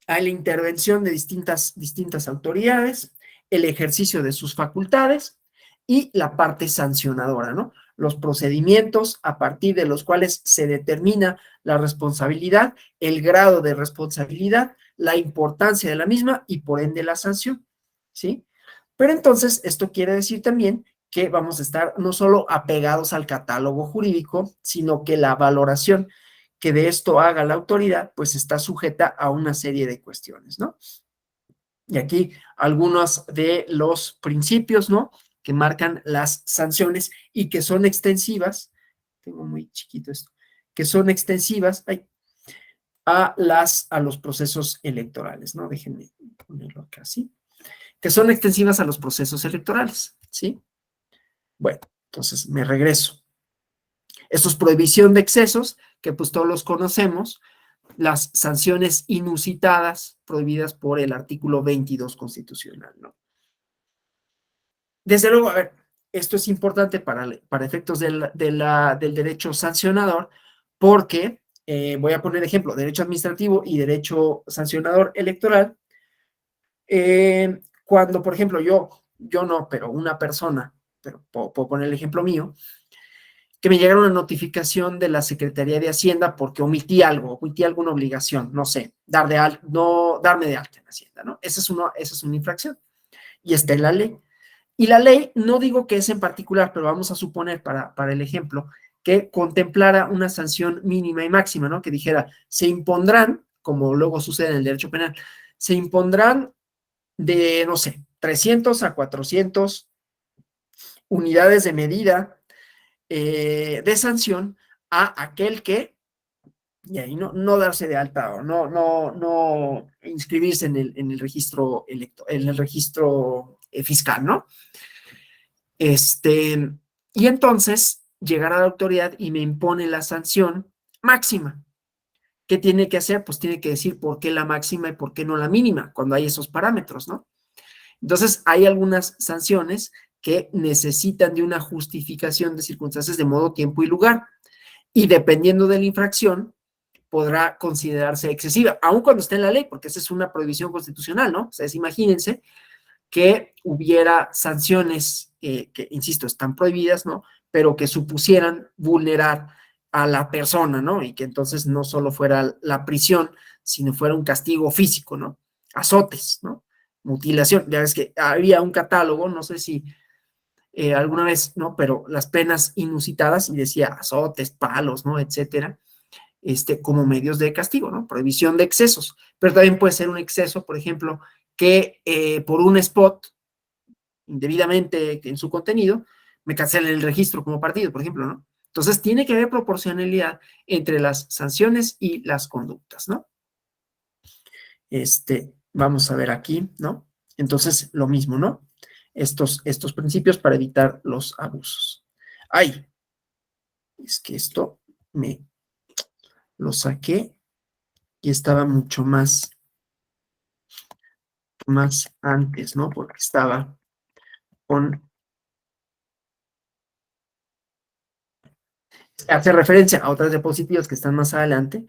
hay la intervención de distintas autoridades, el ejercicio de sus facultades y la parte sancionadora, ¿no? Los procedimientos a partir de los cuales se determina la responsabilidad, el grado de responsabilidad, la importancia de la misma y por ende la sanción, ¿sí? Pero entonces esto quiere decir también que vamos a estar no solo apegados al catálogo jurídico, sino que la valoración que de esto haga la autoridad, pues está sujeta a una serie de cuestiones, ¿no? Y aquí algunos de los principios, ¿no?, que marcan las sanciones y que son extensivas, tengo muy chiquito esto, que son extensivas a los procesos electorales, ¿no? Déjenme ponerlo acá así, que son extensivas a los procesos electorales, ¿sí? Bueno, entonces me regreso. Esto es prohibición de excesos, que pues todos los conocemos, las sanciones inusitadas prohibidas por el artículo 22 constitucional, ¿no? Desde luego, a ver, esto es importante para efectos del derecho sancionador, porque voy a poner ejemplo, derecho administrativo y derecho sancionador electoral. Cuando, por ejemplo, yo no, pero una persona, pero puedo poner el ejemplo mío, que me llegara una notificación de la Secretaría de Hacienda porque omití alguna obligación, no sé, no darme de alta en Hacienda, ¿no? Esa es una infracción y está en la ley. Y la ley, no digo que es en particular, pero vamos a suponer para el ejemplo, que contemplara una sanción mínima y máxima, ¿no? Que dijera, se impondrán, como luego sucede en el derecho penal, se impondrán de, no sé, 300 a 400 unidades de medida de sanción a aquel que, y ahí no darse de alta o no inscribirse en el registro fiscal, ¿no? Y entonces llegar a la autoridad y me impone la sanción máxima. ¿Qué tiene que hacer? Pues tiene que decir por qué la máxima y por qué no la mínima, cuando hay esos parámetros, ¿no? Entonces, hay algunas sanciones que necesitan de una justificación de circunstancias de modo, tiempo y lugar. Y dependiendo de la infracción, podrá considerarse excesiva, aun cuando esté en la ley, porque esa es una prohibición constitucional, ¿no? O sea, imagínense que hubiera sanciones que, insisto, están prohibidas, ¿no? Pero que supusieran vulnerar a la persona, ¿no? Y que entonces no solo fuera la prisión, sino fuera un castigo físico, ¿no? Azotes, ¿no? Mutilación. Ya ves que había un catálogo, no sé si alguna vez, ¿no? Pero las penas inusitadas, y decía azotes, palos, ¿no? Etcétera, como medios de castigo, ¿no? Prohibición de excesos. Pero también puede ser un exceso, por ejemplo, que por un spot indebidamente en su contenido, me cancelen el registro como partido, por ejemplo, ¿no? Entonces, tiene que haber proporcionalidad entre las sanciones y las conductas, ¿no? Vamos a ver aquí, ¿no? Entonces, lo mismo, ¿no? Estos principios para evitar los abusos. Ay, es que esto me lo saqué y estaba mucho más antes, ¿no? Porque estaba con... Hace referencia a otras diapositivas que están más adelante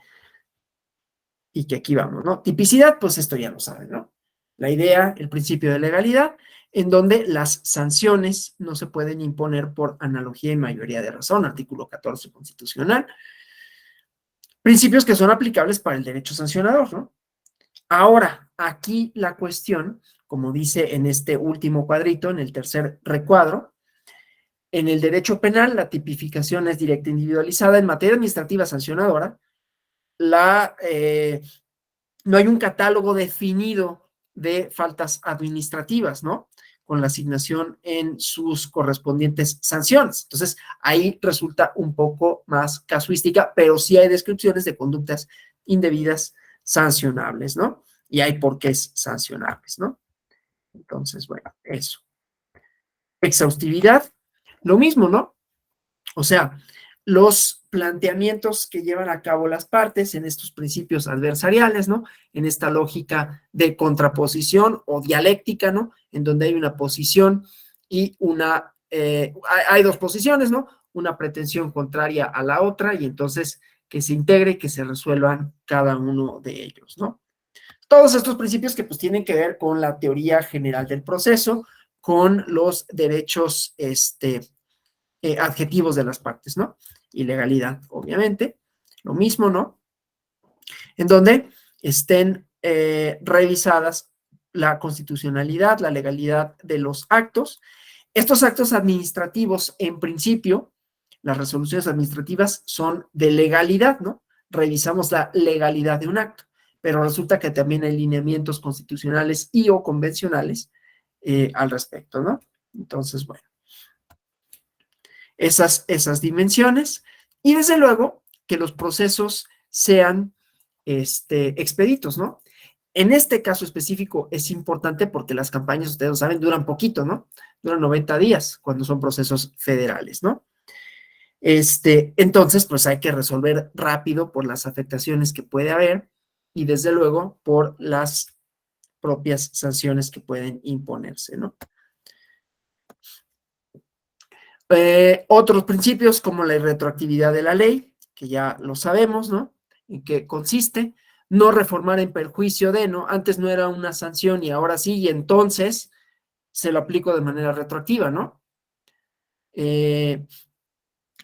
y que aquí vamos, ¿no? Tipicidad, pues esto ya lo saben, ¿no? La idea, el principio de legalidad, en donde las sanciones no se pueden imponer por analogía y mayoría de razón, artículo 14 constitucional. Principios que son aplicables para el derecho sancionador, ¿no? Ahora, aquí la cuestión, como dice en este último cuadrito, en el tercer recuadro, en el derecho penal la tipificación es directa e individualizada. En materia administrativa sancionadora, no hay un catálogo definido de faltas administrativas, ¿no? Con la asignación en sus correspondientes sanciones. Entonces, ahí resulta un poco más casuística, pero sí hay descripciones de conductas indebidas sancionables, ¿no? Y hay porqués sancionables, ¿no? Entonces, bueno, eso. Exhaustividad, lo mismo, ¿no? O sea, los planteamientos que llevan a cabo las partes en estos principios adversariales, ¿no? En esta lógica de contraposición o dialéctica, ¿no? En donde hay una posición y hay dos posiciones, ¿no? Una pretensión contraria a la otra y entonces que se integre y que se resuelvan cada uno de ellos, ¿no? Todos estos principios que pues tienen que ver con la teoría general del proceso, con los derechos, adjetivos de las partes, ¿no? Y legalidad, obviamente, lo mismo, ¿no? En donde estén revisadas la constitucionalidad, la legalidad de los actos. Estos actos administrativos, en principio, las resoluciones administrativas son de legalidad, ¿no? Revisamos la legalidad de un acto. pero resulta que también hay lineamientos constitucionales y o convencionales al respecto, ¿no? Entonces, bueno, esas dimensiones, y desde luego que los procesos sean expeditos, ¿no? En este caso específico es importante porque las campañas, ustedes lo saben, duran poquito, ¿no? Duran 90 días cuando son procesos federales, ¿no? Entonces, pues hay que resolver rápido por las afectaciones que puede haber y desde luego por las propias sanciones que pueden imponerse, ¿no? Otros principios como la irretroactividad de la ley, que ya lo sabemos, ¿no? En qué consiste, no reformar en perjuicio de, ¿no? Antes no era una sanción y ahora sí, y entonces se lo aplico de manera retroactiva, ¿no?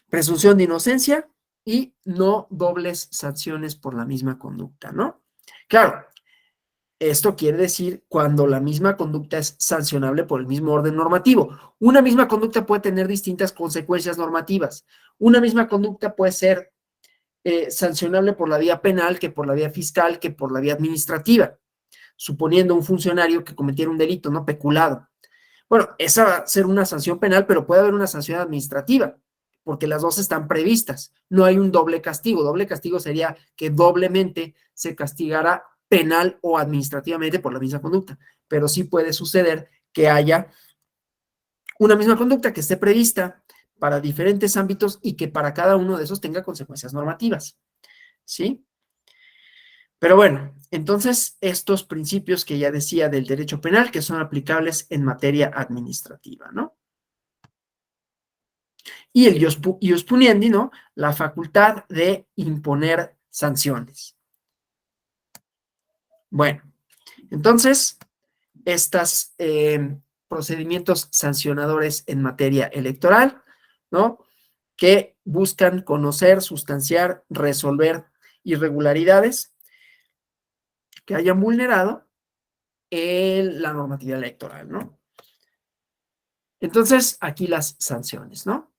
Presunción de inocencia y no dobles sanciones por la misma conducta, ¿no? Claro, esto quiere decir cuando la misma conducta es sancionable por el mismo orden normativo. Una misma conducta puede tener distintas consecuencias normativas. Una misma conducta puede ser sancionable por la vía penal que por la vía fiscal que por la vía administrativa, suponiendo un funcionario que cometiera un delito no peculado. Bueno, esa va a ser una sanción penal, pero puede haber una sanción administrativa, porque las dos están previstas. No hay un doble castigo. Doble castigo sería que doblemente se castigara penal o administrativamente por la misma conducta, pero sí puede suceder que haya una misma conducta que esté prevista para diferentes ámbitos y que para cada uno de esos tenga consecuencias normativas, ¿sí? Pero bueno, entonces estos principios que ya decía del derecho penal que son aplicables en materia administrativa, ¿no? Y el ius puniendi, ¿no? La facultad de imponer sanciones. Bueno, entonces, estos procedimientos sancionadores en materia electoral, ¿no? Que buscan conocer, sustanciar, resolver irregularidades que hayan vulnerado la normatividad electoral, ¿no? Entonces, aquí las sanciones, ¿no?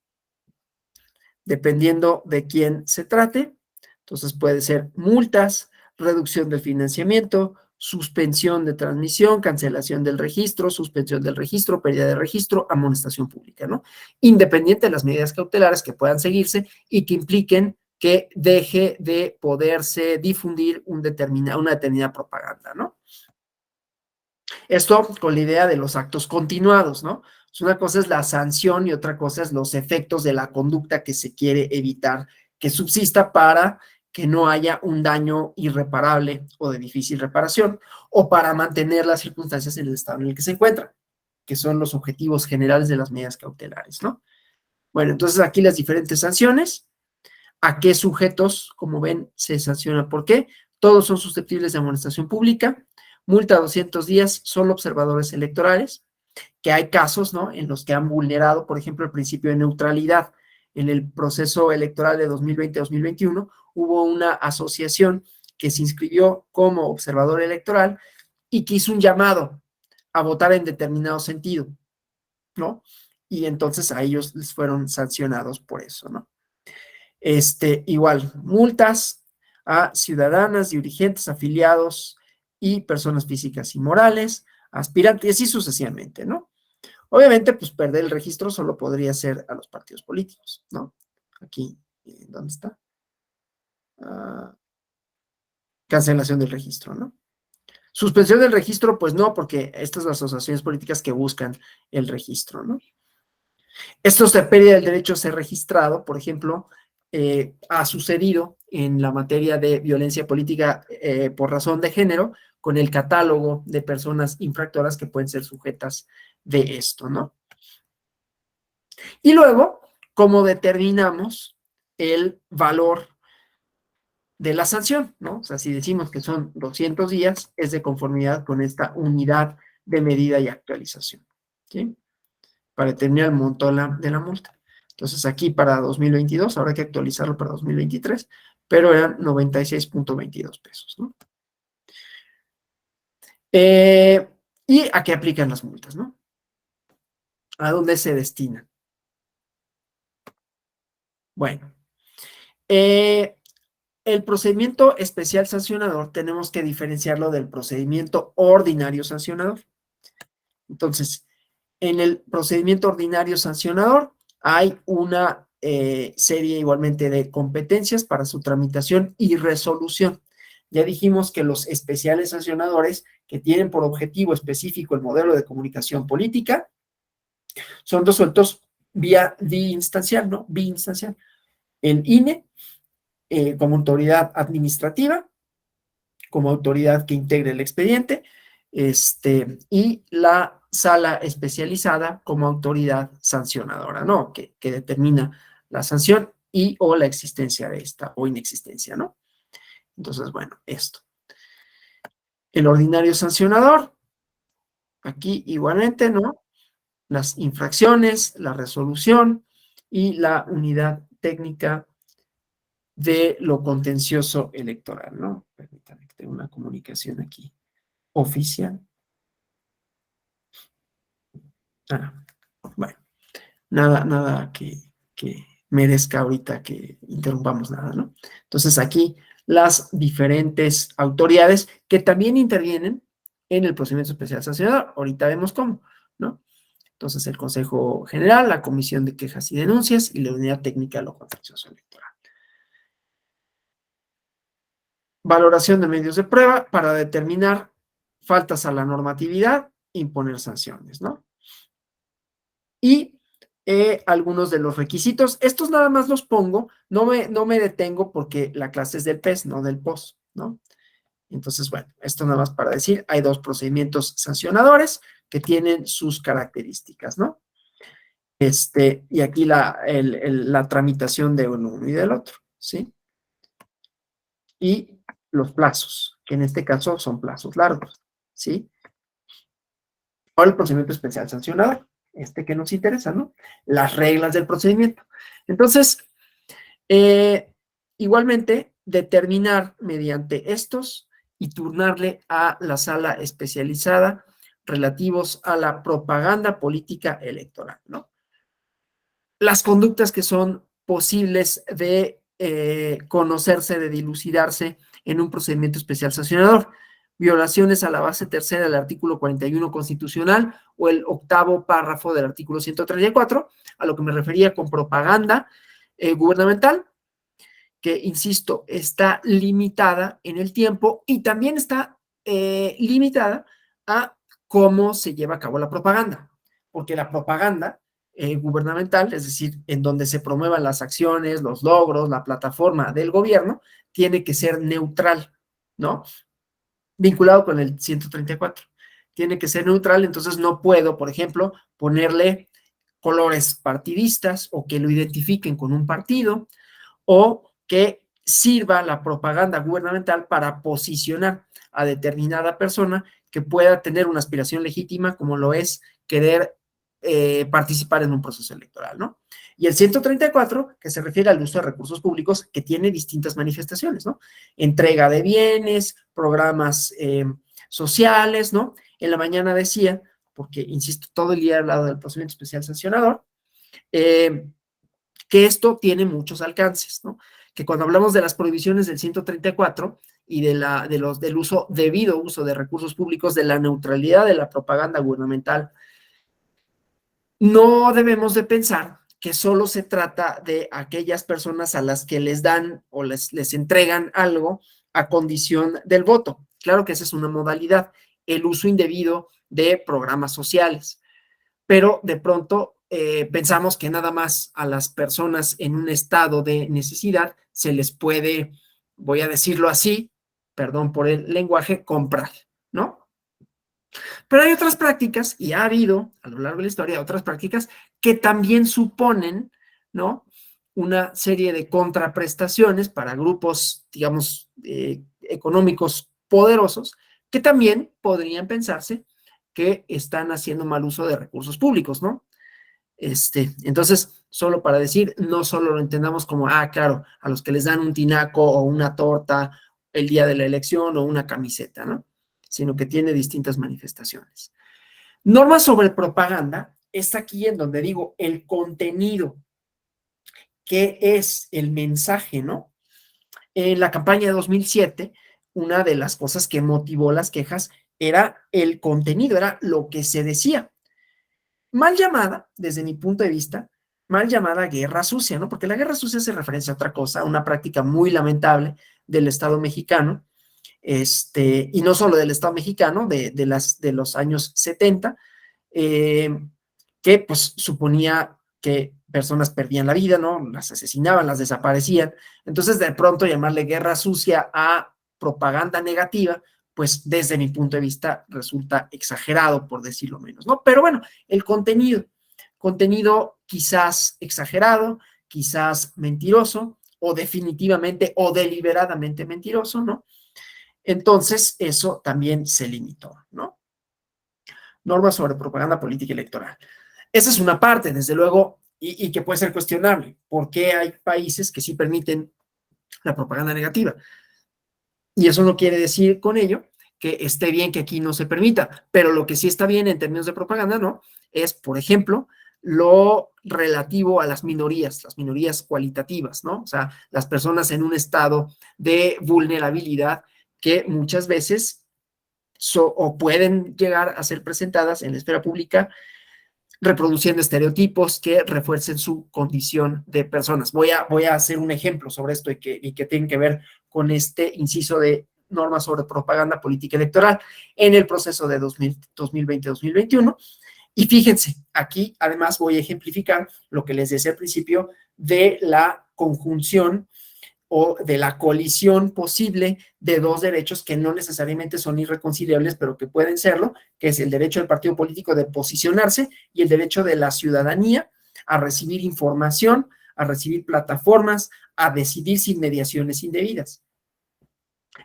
Dependiendo de quién se trate, entonces puede ser multas, reducción del financiamiento, suspensión de transmisión, cancelación del registro, suspensión del registro, pérdida de registro, amonestación pública, ¿no? Independiente de las medidas cautelares que puedan seguirse y que impliquen que deje de poderse difundir una determinada propaganda, ¿no? Esto con la idea de los actos continuados, ¿no? Una cosa es la sanción y otra cosa es los efectos de la conducta que se quiere evitar que subsista para que no haya un daño irreparable o de difícil reparación o para mantener las circunstancias en el estado en el que se encuentran, que son los objetivos generales de las medidas cautelares, ¿no? Bueno, entonces aquí las diferentes sanciones, a qué sujetos, como ven, se sanciona, ¿por qué? Todos son susceptibles de amonestación pública, multa a 200 días, solo observadores electorales, que hay casos, ¿no? En los que han vulnerado, por ejemplo, el principio de neutralidad. En el proceso electoral de 2020-2021 hubo una asociación que se inscribió como observador electoral y que hizo un llamado a votar en determinado sentido, ¿no? Y entonces a ellos les fueron sancionados por eso, ¿no? Igual, multas a ciudadanas, dirigentes, afiliados y personas físicas y morales, aspirantes y así sucesivamente, ¿no? Obviamente, pues perder el registro solo podría ser a los partidos políticos, ¿no? Aquí, ¿dónde está? Cancelación del registro, ¿no? Suspensión del registro, pues no, porque estas son las asociaciones políticas que buscan el registro, ¿no? Esto de pérdida del derecho a ser registrado, por ejemplo, ha sucedido en la materia de violencia política por razón de género, con el catálogo de personas infractoras que pueden ser sujetas de esto, ¿no? Y luego, ¿cómo determinamos el valor de la sanción, ¿no? O sea, si decimos que son 200 días, es de conformidad con esta unidad de medida y actualización, ¿sí? Para determinar el monto de la multa. Entonces, aquí para 2022, habrá que actualizarlo para 2023, pero eran 96.22 pesos, ¿no? ¿Y a qué aplican las multas, no? ¿A dónde se destinan? Bueno, el procedimiento especial sancionador tenemos que diferenciarlo del procedimiento ordinario sancionador. Entonces, en el procedimiento ordinario sancionador hay una serie igualmente de competencias para su tramitación y resolución. Ya dijimos que los especiales sancionadores, que tienen por objetivo específico el modelo de comunicación política, son resueltos vía biinstancial, ¿no? Biinstancial. El INE, como autoridad administrativa, como autoridad que integre el expediente, y la sala especializada como autoridad sancionadora, ¿no? Que determina la sanción y o la existencia de esta o inexistencia, ¿no? Entonces, bueno, esto. El ordinario sancionador, aquí igualmente, ¿no? Las infracciones, la resolución y la unidad técnica de lo contencioso electoral, ¿no? Permítanme que tenga una comunicación aquí oficial. Bueno, nada que merezca ahorita que interrumpamos nada, ¿no? Entonces aquí las diferentes autoridades que también intervienen en el procedimiento especial sancionador. Ahorita vemos cómo, ¿no? Entonces el Consejo General, la Comisión de Quejas y Denuncias y la Unidad Técnica de lo Contencioso Electoral. Valoración de medios de prueba para determinar faltas a la normatividad, imponer sanciones, ¿no? Y algunos de los requisitos. Estos nada más los pongo, no me detengo porque la clase es del PES, no del POS, ¿no? Entonces, bueno, esto nada más para decir, hay dos procedimientos sancionadores que tienen sus características, ¿no? Y aquí la tramitación de uno y del otro, ¿sí? Y los plazos, que en este caso son plazos largos, ¿sí? Ahora el procedimiento especial sancionador, que nos interesa, ¿no? Las reglas del procedimiento. Entonces, igualmente, determinar mediante estos y turnarle a la sala especializada relativos a la propaganda política electoral, ¿no? Las conductas que son posibles de conocerse, de dilucidarse en un procedimiento especial sancionador. Violaciones a la base tercera del artículo 41 constitucional o el octavo párrafo del artículo 134, a lo que me refería con propaganda gubernamental, que, insisto, está limitada en el tiempo y también está limitada a cómo se lleva a cabo la propaganda, porque la propaganda gubernamental, es decir, en donde se promuevan las acciones, los logros, la plataforma del gobierno, tiene que ser neutral, ¿no? Vinculado con el 134. Tiene que ser neutral, entonces no puedo, por ejemplo, ponerle colores partidistas o que lo identifiquen con un partido, o que sirva la propaganda gubernamental para posicionar a determinada persona que pueda tener una aspiración legítima, como lo es querer participar en un proceso electoral, ¿no? Y el 134, que se refiere al uso de recursos públicos, que tiene distintas manifestaciones, ¿no? Entrega de bienes, programas sociales, ¿no? En la mañana decía, porque, insisto, todo el día he hablado del procedimiento especial sancionador, que esto tiene muchos alcances, ¿no? Que cuando hablamos de las prohibiciones del 134 y del debido uso de recursos públicos, de la neutralidad de la propaganda gubernamental, no debemos de pensar que solo se trata de aquellas personas a las que les dan o les entregan algo a condición del voto. Claro que esa es una modalidad, el uso indebido de programas sociales, pero de pronto pensamos que nada más a las personas en un estado de necesidad se les puede, voy a decirlo así, perdón por el lenguaje, comprar, ¿no? Pero hay otras prácticas, y ha habido a lo largo de la historia otras prácticas que también suponen, ¿no?, una serie de contraprestaciones para grupos, digamos, económicos poderosos, que también podrían pensarse que están haciendo mal uso de recursos públicos, ¿no? Entonces, solo para decir, no solo lo entendamos como, claro, a los que les dan un tinaco o una torta el día de la elección o una camiseta, ¿no? Sino que tiene distintas manifestaciones. Normas sobre propaganda es aquí en donde digo el contenido, qué es el mensaje, ¿no? en la campaña de 2007, una de las cosas que motivó las quejas era el contenido, era lo que se decía. Mal llamada, desde mi punto de vista, mal llamada guerra sucia, ¿no? Porque la guerra sucia hace referencia a otra cosa, a una práctica muy lamentable del Estado mexicano, y no solo del Estado mexicano, de los años 70, que pues suponía que personas perdían la vida, ¿no? Las asesinaban, las desaparecían. Entonces, de pronto llamarle guerra sucia a propaganda negativa, pues desde mi punto de vista resulta exagerado, por decirlo menos, ¿no? Pero bueno, el contenido quizás exagerado, quizás mentiroso, o definitivamente o deliberadamente mentiroso, ¿no? Entonces, eso también se limitó, ¿no? Normas sobre propaganda política electoral. Esa es una parte, desde luego, y que puede ser cuestionable. ¿Por qué hay países que sí permiten la propaganda negativa? Y eso no quiere decir con ello que esté bien que aquí no se permita, pero lo que sí está bien en términos de propaganda, ¿no? Es, por ejemplo, lo relativo a las minorías cualitativas, ¿no? O sea, las personas en un estado de vulnerabilidad que muchas veces o pueden llegar a ser presentadas en la esfera pública reproduciendo estereotipos que refuercen su condición de personas. Voy a hacer un ejemplo sobre esto y que tiene que ver con este inciso de normas sobre propaganda política electoral en el proceso de 2020-2021. Y fíjense, aquí además voy a ejemplificar lo que les decía al principio de la conjunción o de la colisión posible de dos derechos que no necesariamente son irreconciliables, pero que pueden serlo, que es el derecho del partido político de posicionarse y el derecho de la ciudadanía a recibir información, a recibir plataformas, a decidir sin mediaciones indebidas.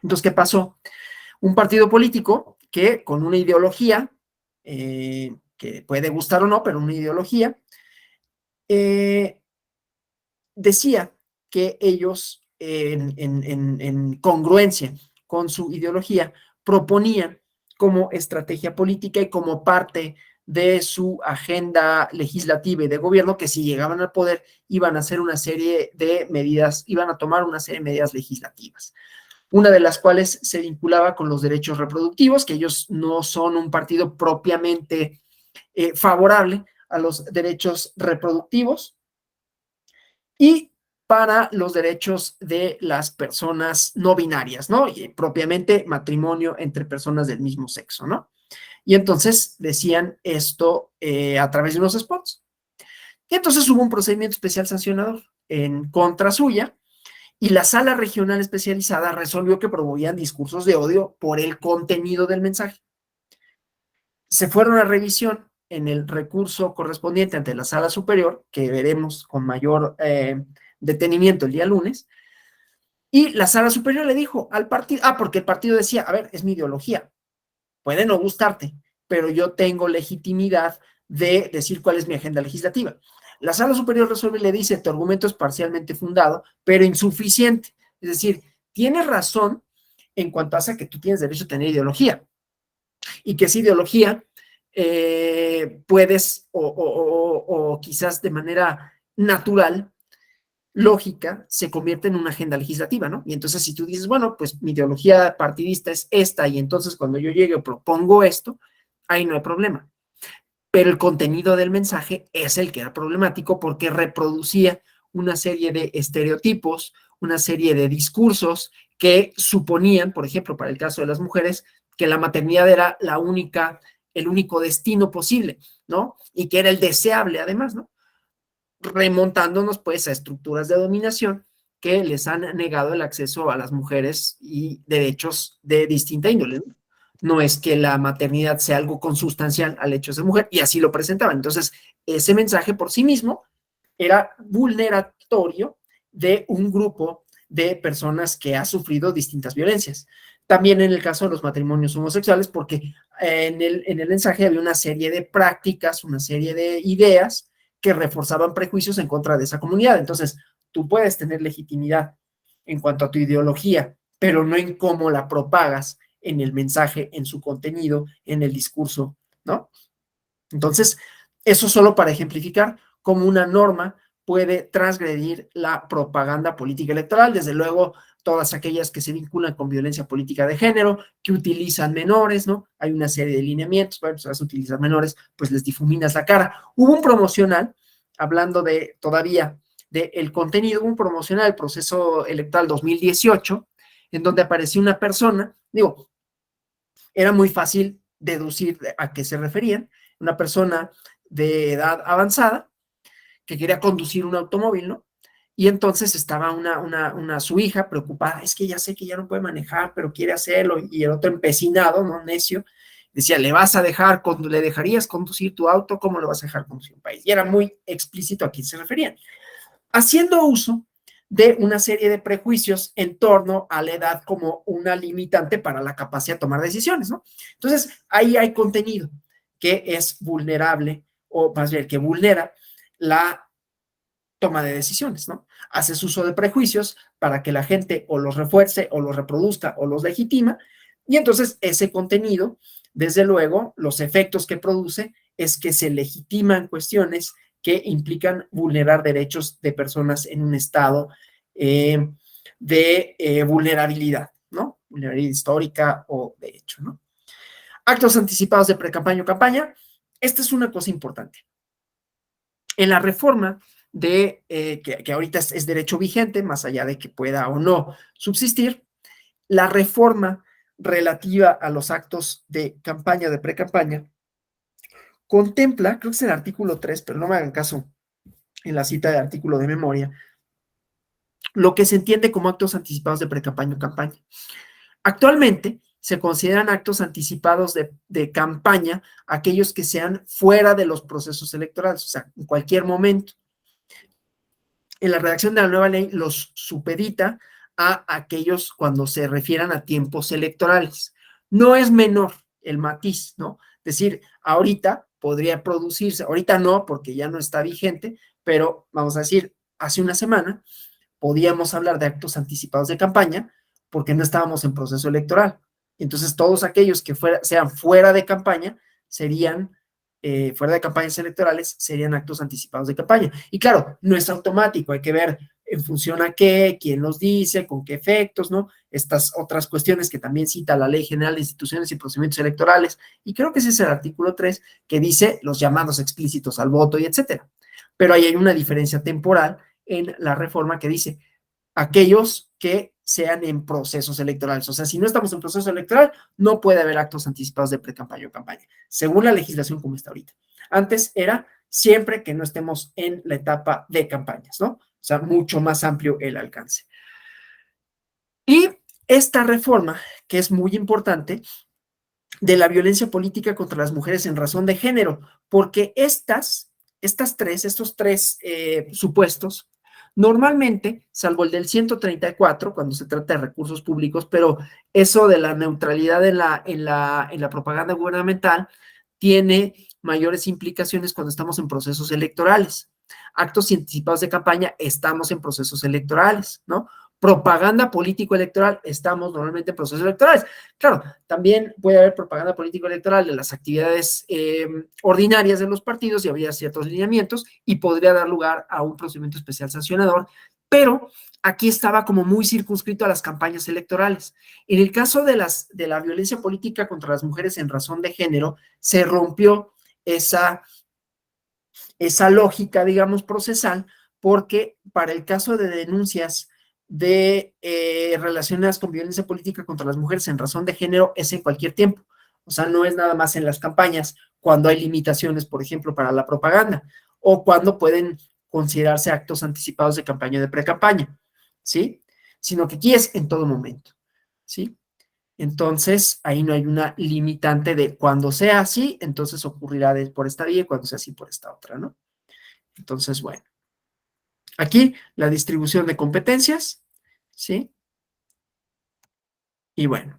Entonces, ¿qué pasó? Un partido político que con una ideología, que puede gustar o no, pero una ideología, decía que ellos, en congruencia con su ideología, proponían como estrategia política y como parte de su agenda legislativa y de gobierno que si llegaban al poder iban a hacer una serie de medidas, iban a tomar una serie de medidas legislativas. Una de las cuales se vinculaba con los derechos reproductivos, que ellos no son un partido propiamente favorable a los derechos reproductivos, y para los derechos de las personas no binarias, ¿no? Y propiamente matrimonio entre personas del mismo sexo, ¿no? Y entonces decían esto a través de unos spots. Y entonces hubo un procedimiento especial sancionador en contra suya y la sala regional especializada resolvió que promovían discursos de odio por el contenido del mensaje. Se fueron a revisión en el recurso correspondiente ante la sala superior, que veremos con mayor detenimiento el día lunes, y la sala superior le dijo al partido, porque el partido decía, a ver, es mi ideología, puede no gustarte, pero yo tengo legitimidad de decir cuál es mi agenda legislativa. La sala superior resuelve y le dice, tu argumento es parcialmente fundado, pero insuficiente. Es decir, tienes razón en cuanto a que tú tienes derecho a tener ideología y que esa ideología puedes o quizás de manera natural, lógica, se convierte en una agenda legislativa, ¿no? Y entonces si tú dices, bueno, pues mi ideología partidista es esta y entonces cuando yo llegue propongo esto, ahí no hay problema. Pero el contenido del mensaje es el que era problemático porque reproducía una serie de estereotipos, una serie de discursos que suponían, por ejemplo, para el caso de las mujeres, que la maternidad era el único destino posible, ¿no? Y que era el deseable además, ¿no? Remontándonos pues a estructuras de dominación que les han negado el acceso a las mujeres y derechos de distinta índole. No es que la maternidad sea algo consustancial al hecho de ser mujer, y así lo presentaban. Entonces, ese mensaje por sí mismo era vulneratorio de un grupo de personas que ha sufrido distintas violencias. También en el caso de los matrimonios homosexuales, porque en el mensaje había una serie de prácticas, una serie de ideas que reforzaban prejuicios en contra de esa comunidad. Entonces, tú puedes tener legitimidad en cuanto a tu ideología, pero no en cómo la propagas en el mensaje, en su contenido, en el discurso, ¿no? Entonces, eso solo para ejemplificar cómo una norma puede transgredir la propaganda política electoral, desde luego todas aquellas que se vinculan con violencia política de género, que utilizan menores, ¿no? Hay una serie de lineamientos, bueno, si vas a utilizar menores, pues les difuminas la cara. Hubo un promocional, hablando de todavía del contenido, un promocional del proceso electoral 2018, en donde apareció una persona, digo, era muy fácil deducir a qué se referían, una persona de edad avanzada que quería conducir un automóvil, ¿no? Y entonces estaba su hija preocupada, es que ya sé que ya no puede manejar, pero quiere hacerlo, y el otro empecinado, ¿no? Necio, decía, ¿le dejarías conducir tu auto? ¿Cómo le vas a dejar conducir un país? Y era muy explícito a quién se referían. Haciendo uso de una serie de prejuicios en torno a la edad como una limitante para la capacidad de tomar decisiones, ¿no? Entonces, ahí hay contenido que es vulnerable, o más bien que vulnera la toma de decisiones, ¿no? Haces uso de prejuicios para que la gente o los refuerce, o los reproduzca, o los legitima, y entonces ese contenido, desde luego, los efectos que produce es que se legitiman cuestiones que implican vulnerar derechos de personas en un estado de vulnerabilidad, ¿no? Vulnerabilidad histórica o de hecho, ¿no? Actos anticipados de pre-campaña o campaña. Esta es una cosa importante. En la reforma que ahorita es derecho vigente, más allá de que pueda o no subsistir, la reforma relativa a los actos de campaña, de pre-campaña, contempla, creo que es el artículo 3, pero no me hagan caso en la cita de artículo de memoria, lo que se entiende como actos anticipados de pre-campaña o campaña. Actualmente se consideran actos anticipados de campaña aquellos que sean fuera de los procesos electorales, o sea, en cualquier momento. En la redacción de la nueva ley los supedita a aquellos cuando se refieran a tiempos electorales. No es menor el matiz, ¿no? Es decir, ahorita podría producirse, ahorita no, porque ya no está vigente, pero vamos a decir, hace una semana podíamos hablar de actos anticipados de campaña porque no estábamos en proceso electoral. Entonces, todos aquellos que sean fuera de campaña serían fuera de campañas electorales, serían actos anticipados de campaña. Y claro, no es automático, hay que ver en función a qué, quién los dice, con qué efectos, ¿no? Estas otras cuestiones que también cita la Ley General de Instituciones y Procedimientos Electorales, y creo que ese es el artículo 3, que dice los llamados explícitos al voto y etcétera. Pero ahí hay una diferencia temporal en la reforma que dice aquellos que sean en procesos electorales. O sea, si no estamos en proceso electoral, no puede haber actos anticipados de pre-campaña o campaña, según la legislación como está ahorita. Antes era siempre que no estemos en la etapa de campañas, ¿no? O sea, mucho más amplio el alcance. Y esta reforma, que es muy importante, de la violencia política contra las mujeres en razón de género, porque estos tres supuestos, normalmente, salvo el del 134, cuando se trata de recursos públicos, pero eso de la neutralidad en la propaganda gubernamental tiene mayores implicaciones cuando estamos en procesos electorales. Actos anticipados de campaña, estamos en procesos electorales, ¿no? Propaganda político-electoral, estamos normalmente en procesos electorales. Claro, también puede haber propaganda político-electoral de las actividades ordinarias de los partidos y habría ciertos lineamientos y podría dar lugar a un procedimiento especial sancionador, pero aquí estaba como muy circunscrito a las campañas electorales. En el caso de la violencia política contra las mujeres en razón de género, se rompió esa lógica, digamos, procesal, porque para el caso de denuncias relacionadas con violencia política contra las mujeres en razón de género es en cualquier tiempo. O sea, no es nada más en las campañas, cuando hay limitaciones, por ejemplo, para la propaganda, o cuando pueden considerarse actos anticipados de campaña o de pre-campaña, ¿sí? Sino que aquí es en todo momento, ¿sí? Entonces, ahí no hay una limitante de cuando sea así, entonces ocurrirá por esta vía y cuando sea así por esta otra, ¿no? Entonces, bueno. Aquí la distribución de competencias, ¿sí? Y bueno.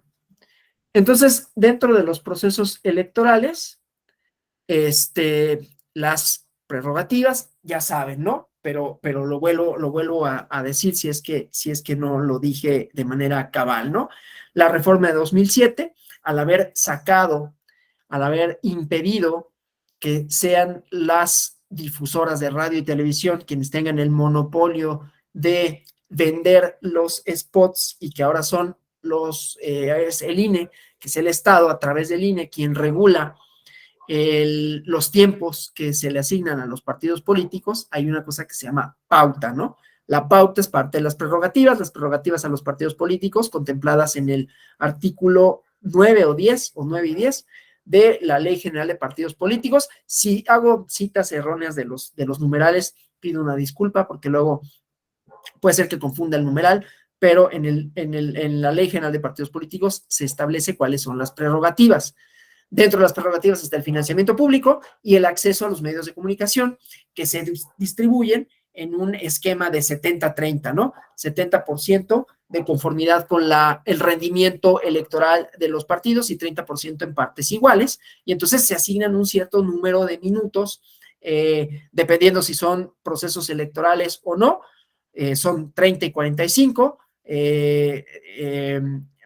Entonces, dentro de los procesos electorales, las prerrogativas, ya saben, ¿no? Pero lo vuelvo a decir si es que no lo dije de manera cabal, ¿no? La reforma de 2007, al haber impedido que sean las difusoras de radio y televisión, quienes tengan el monopolio de vender los spots y que ahora son es el INE, que es el Estado a través del INE quien regula los tiempos que se le asignan a los partidos políticos. Hay una cosa que se llama pauta, ¿no? La pauta es parte de las prerrogativas a los partidos políticos contempladas en el artículo 9 o 10, o 9 y 10 de la Ley General de Partidos Políticos. Si hago citas erróneas de los numerales, pido una disculpa porque luego puede ser que confunda el numeral, pero en la Ley General de Partidos Políticos se establece cuáles son las prerrogativas. Dentro de las prerrogativas está el financiamiento público y el acceso a los medios de comunicación que se distribuyen en un esquema de 70-30, ¿no? 70% de conformidad con el rendimiento electoral de los partidos y 30% en partes iguales, y entonces se asignan un cierto número de minutos, dependiendo si son procesos electorales o no, son 30 y 45,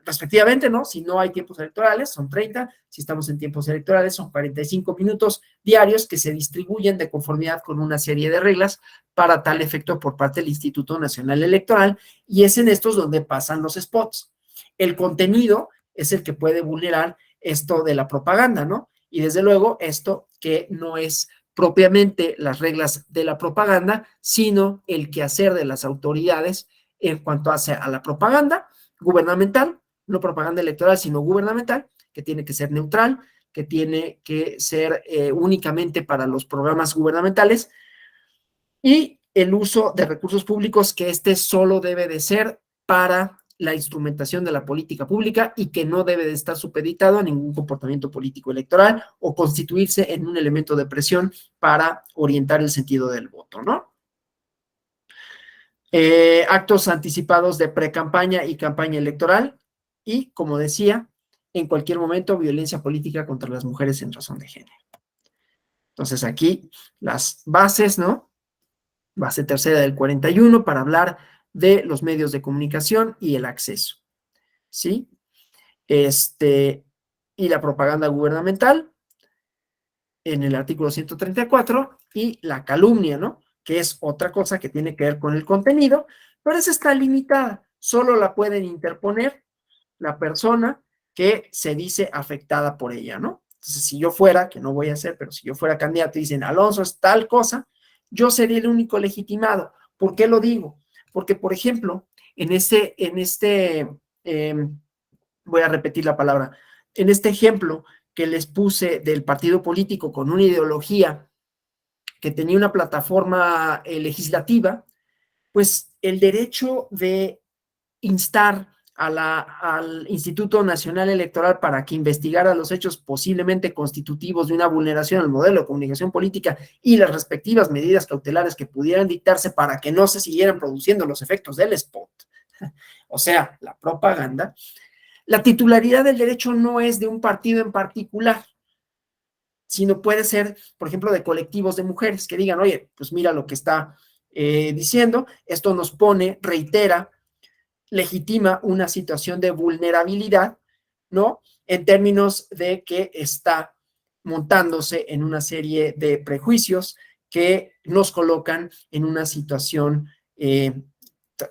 respectivamente, ¿no? Si no hay tiempos electorales, son 30, si estamos en tiempos electorales, son 45 minutos diarios que se distribuyen de conformidad con una serie de reglas para tal efecto por parte del Instituto Nacional Electoral, y es en estos donde pasan los spots. El contenido es el que puede vulnerar esto de la propaganda, ¿no? Y desde luego esto que no es propiamente las reglas de la propaganda, sino el quehacer de las autoridades en cuanto hace a la propaganda gubernamental, no propaganda electoral, sino gubernamental, que tiene que ser neutral, que tiene que ser únicamente para los programas gubernamentales, y el uso de recursos públicos, que solo debe de ser para la instrumentación de la política pública y que no debe de estar supeditado a ningún comportamiento político electoral o constituirse en un elemento de presión para orientar el sentido del voto, ¿no? Actos anticipados de pre-campaña y campaña electoral y, como decía, en cualquier momento violencia política contra las mujeres en razón de género. Entonces aquí las bases, ¿no? Base tercera del 41 para hablar de los medios de comunicación y el acceso, ¿sí? Y la propaganda gubernamental en el artículo 134 y la calumnia, ¿no? Que es otra cosa que tiene que ver con el contenido, pero esa está limitada, solo la pueden interponer la persona que se dice afectada por ella, ¿no? Entonces, si yo fuera, que no voy a ser, pero si yo fuera candidato y dicen, Alonso es tal cosa, yo sería el único legitimado. ¿Por qué lo digo? Porque, por ejemplo, voy a repetir la palabra, en este ejemplo que les puse del partido político con una ideología que tenía una plataforma legislativa, pues el derecho de instar al Instituto Nacional Electoral para que investigara los hechos posiblemente constitutivos de una vulneración al modelo de comunicación política y las respectivas medidas cautelares que pudieran dictarse para que no se siguieran produciendo los efectos del spot, o sea, la propaganda. La titularidad del derecho no es de un partido en particular, sino puede ser, por ejemplo, de colectivos de mujeres que digan, oye, pues mira lo que está diciendo, esto nos pone, reitera, legitima una situación de vulnerabilidad, ¿no? En términos de que está montándose en una serie de prejuicios que nos colocan en una situación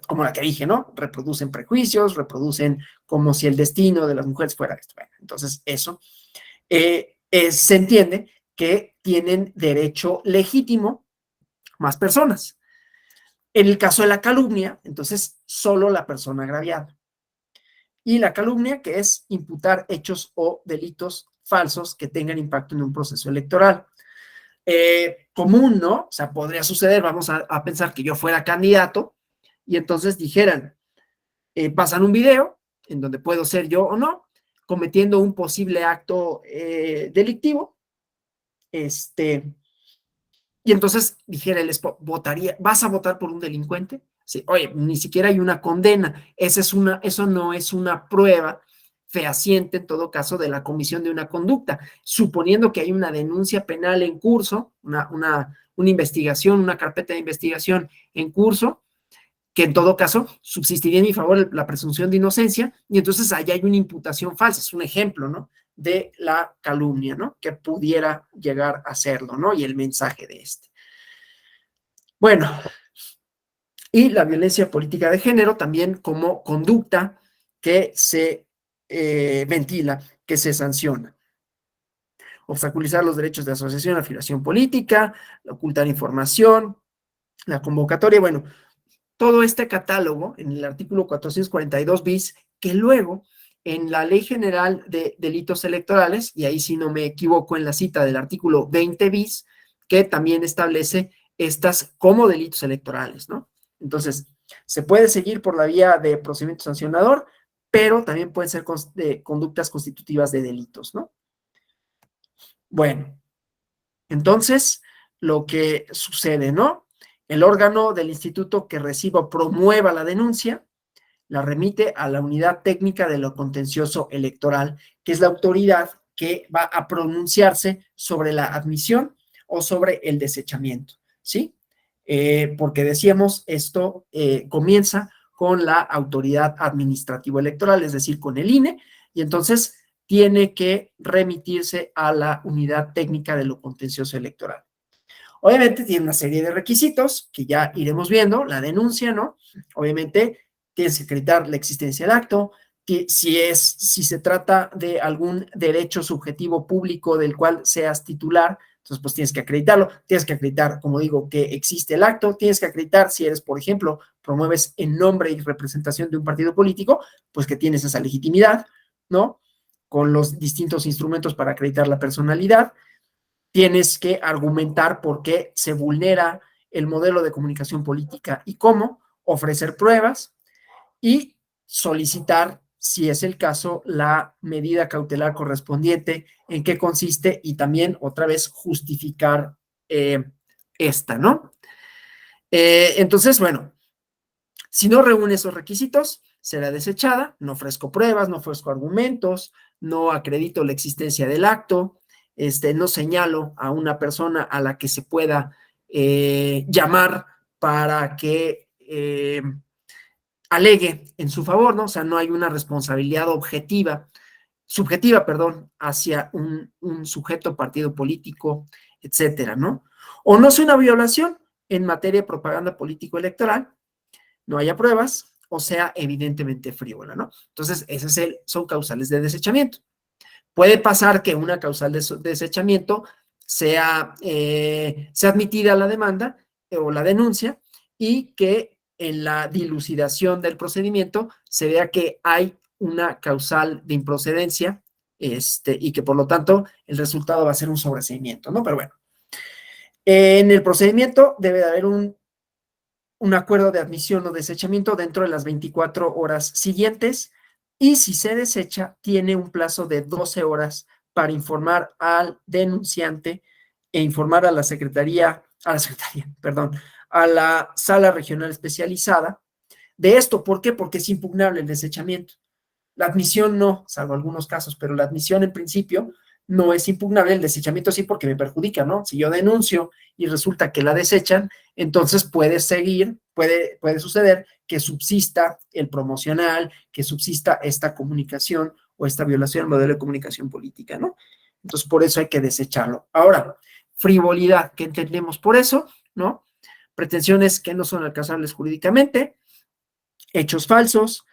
como la que dije, ¿no? Reproducen prejuicios, reproducen como si el destino de las mujeres fuera esto. Bueno, entonces eso se entiende que tienen derecho legítimo más personas. En el caso de la calumnia, entonces, solo la persona agraviada. Y la calumnia, que es imputar hechos o delitos falsos que tengan impacto en un proceso electoral. Común, ¿no? O sea, podría suceder, vamos a pensar que yo fuera candidato y entonces dijeran, pasan un video en donde puedo ser yo o no, cometiendo un posible acto delictivo, y entonces dijera el spot, ¿vas a votar por un delincuente? Sí, oye, ni siquiera hay una condena, eso no es una prueba fehaciente en todo caso de la comisión de una conducta, suponiendo que hay una denuncia penal en curso, una investigación, una carpeta de investigación en curso, que en todo caso subsistiría en mi favor la presunción de inocencia, y entonces allá hay una imputación falsa, es un ejemplo, ¿no? De la calumnia, ¿no? Que pudiera llegar a serlo, ¿no? Y el mensaje de este. Bueno, y la violencia política de género también como conducta que se ventila, que se sanciona. Obstaculizar los derechos de asociación, afiliación política, ocultar información, la convocatoria, bueno, todo este catálogo en el artículo 442 bis, que luego en la Ley General de Delitos Electorales, y ahí si no me equivoco en la cita del artículo 20 bis, que también establece estas como delitos electorales, ¿no? Entonces, se puede seguir por la vía de procedimiento sancionador, pero también pueden ser conductas constitutivas de delitos, ¿no? Bueno, entonces, lo que sucede, ¿no? El órgano del instituto que reciba o promueva la denuncia la remite a la unidad técnica de lo contencioso electoral, que es la autoridad que va a pronunciarse sobre la admisión o sobre el desechamiento, ¿sí? Porque decíamos, esto comienza con la autoridad administrativa electoral, es decir, con el INE, y entonces tiene que remitirse a la unidad técnica de lo contencioso electoral. Obviamente tiene una serie de requisitos que ya iremos viendo, la denuncia, ¿no? Obviamente tienes que acreditar la existencia del acto, si se trata de algún derecho subjetivo público del cual seas titular, entonces pues tienes que acreditarlo, tienes que acreditar, como digo, que existe el acto, tienes que acreditar si eres, por ejemplo, promueves en nombre y representación de un partido político, pues que tienes esa legitimidad, ¿no? Con los distintos instrumentos para acreditar la personalidad, tienes que argumentar por qué se vulnera el modelo de comunicación política y cómo, ofrecer pruebas y solicitar, si es el caso, la medida cautelar correspondiente, en qué consiste y también, otra vez, justificar esta, ¿no? Entonces, bueno, si no reúne esos requisitos, será desechada, no ofrezco pruebas, no ofrezco argumentos, no acredito la existencia del acto, no señalo a una persona a la que se pueda llamar para que alegue en su favor, ¿no? O sea, no hay una responsabilidad subjetiva, perdón, hacia un sujeto, partido político, etcétera, ¿no? O no es una violación en materia de propaganda político-electoral, no haya pruebas, o sea, evidentemente frívola, ¿no? Entonces, son causales de desechamiento. Puede pasar que una causal de desechamiento sea admitida la demanda o la denuncia y que en la dilucidación del procedimiento se vea que hay una causal de improcedencia y que por lo tanto el resultado va a ser un sobreseimiento, ¿no? Pero bueno, en el procedimiento debe de haber un acuerdo de admisión o desechamiento dentro de las 24 horas siguientes y si se desecha, tiene un plazo de 12 horas para informar al denunciante e informar a la perdón, a la sala regional especializada de esto. ¿Por qué? Porque es impugnable el desechamiento. La admisión no, salvo algunos casos, pero la admisión en principio no es impugnable, el desechamiento sí porque me perjudica, ¿no? Si yo denuncio y resulta que la desechan, entonces puede suceder que subsista el promocional, que subsista esta comunicación o esta violación al modelo de comunicación política, ¿no? Entonces por eso hay que desecharlo. Ahora, frivolidad, ¿qué entendemos por eso? ¿No? Pretensiones que no son alcanzables jurídicamente, hechos falsos,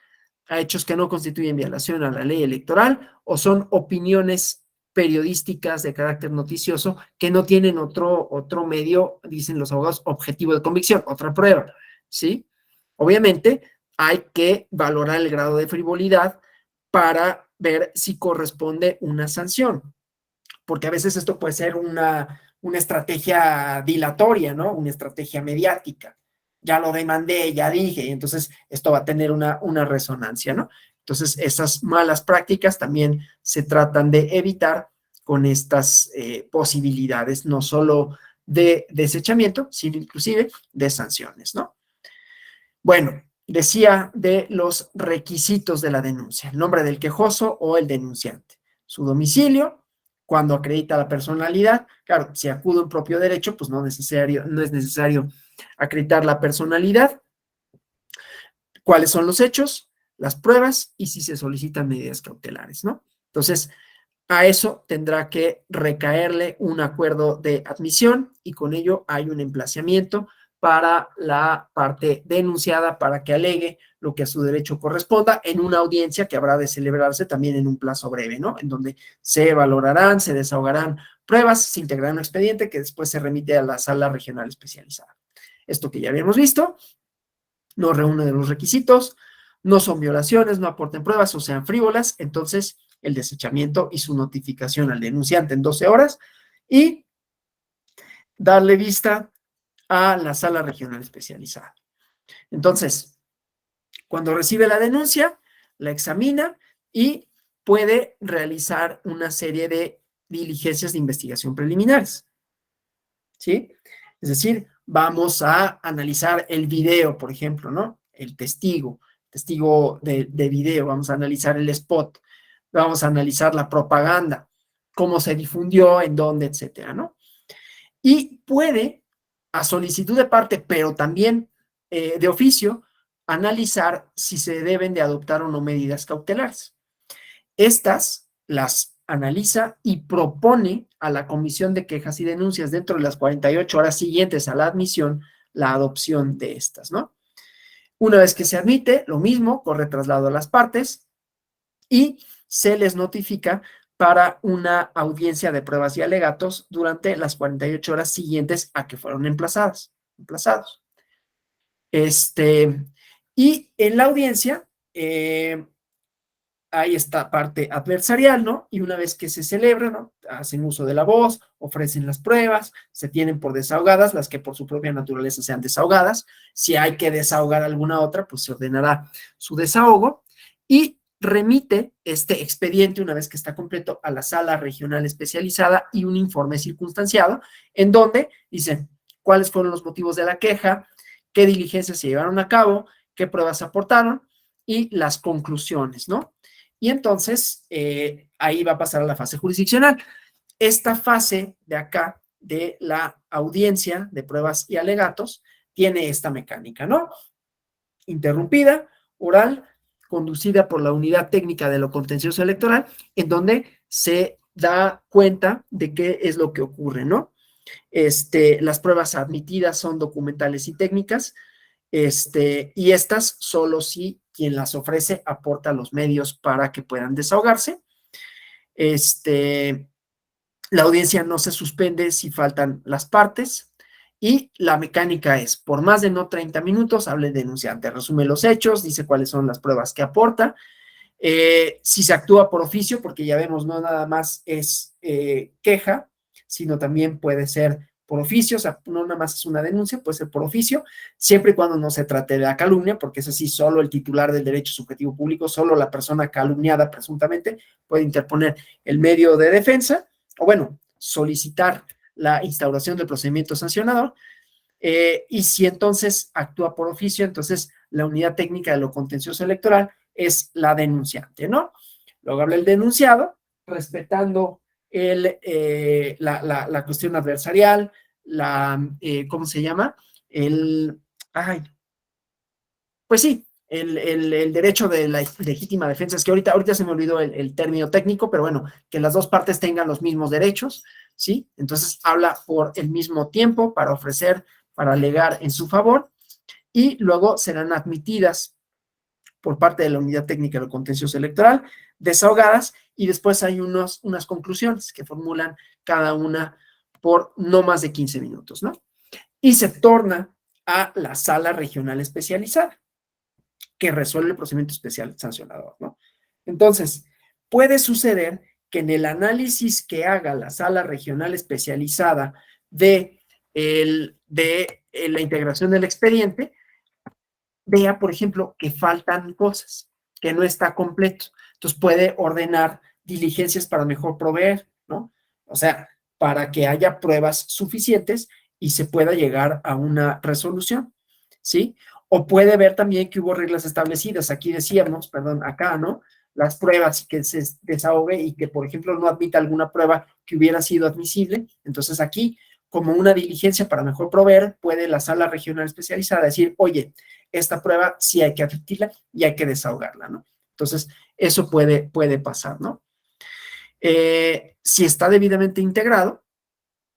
a hechos que no constituyen violación a la ley electoral o son opiniones periodísticas de carácter noticioso que no tienen otro medio, dicen los abogados, objetivo de convicción, otra prueba, ¿sí? Obviamente hay que valorar el grado de frivolidad para ver si corresponde una sanción, porque a veces esto puede ser una estrategia dilatoria, ¿no? Una estrategia mediática. Ya lo demandé, ya dije, y entonces esto va a tener una resonancia, ¿no? Entonces, esas malas prácticas también se tratan de evitar con estas posibilidades, no solo de desechamiento, sino inclusive de sanciones, ¿no? Bueno, decía de los requisitos de la denuncia, el nombre del quejoso o el denunciante, su domicilio, cuando acredita la personalidad, claro, si acude un propio derecho, pues no es necesario acreditar la personalidad, cuáles son los hechos, las pruebas y si se solicitan medidas cautelares, ¿no? Entonces, a eso tendrá que recaerle un acuerdo de admisión y con ello hay un emplazamiento para la parte denunciada para que alegue lo que a su derecho corresponda en una audiencia que habrá de celebrarse también en un plazo breve, ¿no? En donde se valorarán, se desahogarán pruebas, se integrará un expediente que después se remite a la sala regional especializada. Esto que ya habíamos visto, no reúne los requisitos, no son violaciones, no aporten pruebas o sean frívolas, entonces el desechamiento y su notificación al denunciante en 12 horas y darle vista a la sala regional especializada. Entonces, cuando recibe la denuncia, la examina y puede realizar una serie de diligencias de investigación preliminares, ¿sí? Es decir, vamos a analizar el video, por ejemplo, ¿no? El testigo de video, vamos a analizar el spot, vamos a analizar la propaganda, cómo se difundió, en dónde, etcétera, ¿no? Y puede, a solicitud de parte, pero también de oficio, analizar si se deben de adoptar o no medidas cautelares. Estas las analiza y propone a la Comisión de Quejas y Denuncias dentro de las 48 horas siguientes a la admisión la adopción de estas, ¿no? Una vez que se admite, lo mismo, corre traslado a las partes y se les notifica para una audiencia de pruebas y alegatos durante las 48 horas siguientes a que fueron emplazados. Y en la audiencia hay esta parte adversarial, ¿no? Y una vez que se celebra, ¿no? Hacen uso de la voz, ofrecen las pruebas, se tienen por desahogadas, las que por su propia naturaleza sean desahogadas. Si hay que desahogar alguna otra, pues se ordenará su desahogo y remite este expediente, una vez que está completo, a la sala regional especializada y un informe circunstanciado en donde dicen cuáles fueron los motivos de la queja, qué diligencias se llevaron a cabo, qué pruebas aportaron y las conclusiones, ¿no? Y entonces ahí va a pasar a la fase jurisdiccional. Esta fase de acá, de la audiencia de pruebas y alegatos, tiene esta mecánica, ¿no? Interrumpida, oral, conducida por la unidad técnica de lo contencioso electoral, en donde se da cuenta de qué es lo que ocurre, ¿no? Las pruebas admitidas son documentales y técnicas, y estas solo si quien las ofrece aporta los medios para que puedan desahogarse. La audiencia no se suspende si faltan las partes y la mecánica es, por más de no 30 minutos, hable el denunciante, resume los hechos, dice cuáles son las pruebas que aporta, si se actúa por oficio, porque ya vemos, no nada más es queja, sino también puede ser por oficio, o sea, no nada más es una denuncia, puede ser por oficio, siempre y cuando no se trate de la calumnia, porque es así, solo el titular del derecho subjetivo público, solo la persona calumniada presuntamente puede interponer el medio de defensa, o bueno, solicitar la instauración del procedimiento sancionador, y si entonces actúa por oficio, entonces la unidad técnica de lo contencioso electoral es la denunciante, ¿no? Luego habla el denunciado, respetando la cuestión adversarial, ¿cómo se llama? Pues sí, el derecho de la legítima defensa, es que ahorita se me olvidó el término técnico, pero bueno, que las dos partes tengan los mismos derechos, ¿sí? Entonces habla por el mismo tiempo para ofrecer, para alegar en su favor, y luego serán admitidas por parte de la unidad técnica del contencioso electoral, desahogadas, y después hay unas conclusiones que formulan cada una por no más de 15 minutos, ¿no? Y se torna a la sala regional especializada, que resuelve el procedimiento especial sancionador, ¿no? Entonces, puede suceder que en el análisis que haga la sala regional especializada de la integración del expediente, vea, por ejemplo, que faltan cosas, que no está completo. Entonces puede ordenar diligencias para mejor proveer, ¿no? O sea, para que haya pruebas suficientes y se pueda llegar a una resolución, ¿sí? O puede ver también que hubo reglas establecidas. Aquí decíamos, perdón, acá, ¿no? Las pruebas que se desahogue y que, por ejemplo, no admita alguna prueba que hubiera sido admisible. Entonces aquí, como una diligencia para mejor proveer, puede la sala regional especializada decir, oye, esta prueba sí hay que admitirla y hay que desahogarla, ¿no? Entonces, eso puede pasar, ¿no? Si está debidamente integrado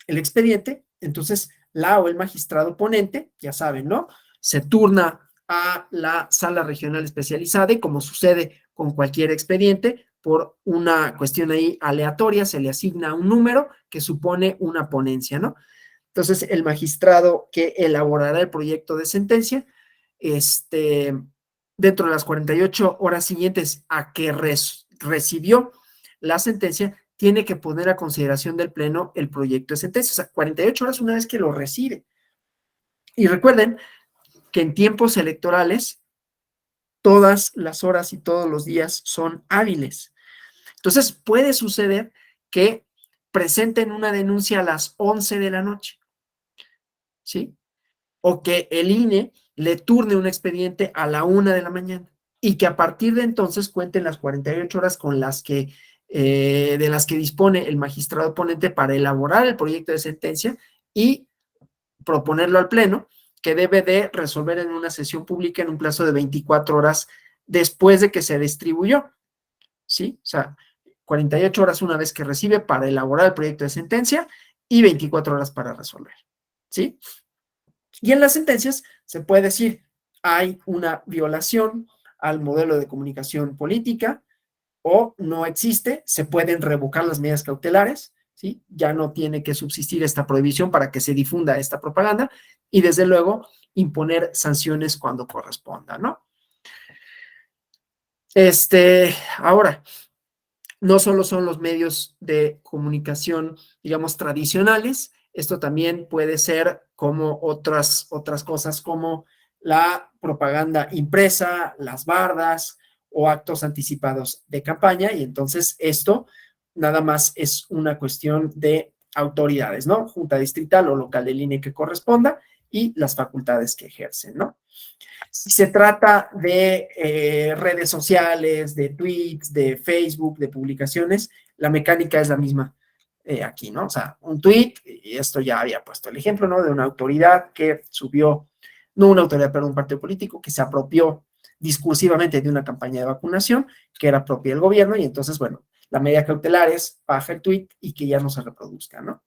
el expediente, entonces la o el magistrado ponente, ya saben, ¿no? Se turna a la sala regional especializada y como sucede con cualquier expediente, por una cuestión ahí aleatoria, se le asigna un número que supone una ponencia, ¿no? Entonces, el magistrado que elaborará el proyecto de sentencia, dentro de las 48 horas siguientes a que recibió la sentencia, tiene que poner a consideración del Pleno el proyecto de sentencia, o sea, 48 horas una vez que lo recibe. Y recuerden que en tiempos electorales, todas las horas y todos los días son hábiles. Entonces, puede suceder que presenten una denuncia a las 11 de la noche, ¿sí? O que el INE le turne un expediente a la 1 de la mañana y que a partir de entonces cuenten las 48 horas con las que, de las que dispone el magistrado ponente para elaborar el proyecto de sentencia y proponerlo al Pleno, que debe de resolver en una sesión pública en un plazo de 24 horas después de que se distribuyó, ¿sí? O sea, 48 horas una vez que recibe para elaborar el proyecto de sentencia y 24 horas para resolver, ¿sí? Y en las sentencias se puede decir, hay una violación al modelo de comunicación política o no existe, se pueden revocar las medidas cautelares, ¿sí? Ya no tiene que subsistir esta prohibición para que se difunda esta propaganda y desde luego imponer sanciones cuando corresponda, ¿no? Ahora, no solo son los medios de comunicación, digamos, tradicionales, esto también puede ser como otras cosas como la propaganda impresa, las bardas o actos anticipados de campaña, y entonces esto nada más es una cuestión de autoridades, ¿no? Junta distrital o local del INE que corresponda y las facultades que ejercen, ¿no? Si se trata de redes sociales, de tweets, de Facebook, de publicaciones, la mecánica es la misma aquí, ¿no? O sea, un tweet, y esto ya había puesto el ejemplo, ¿no? De una autoridad que subió, no una autoridad, pero un partido político que se apropió discursivamente de una campaña de vacunación que era propia del gobierno y entonces, bueno, la medida cautelar es baja el tweet y que ya no se reproduzca, ¿no?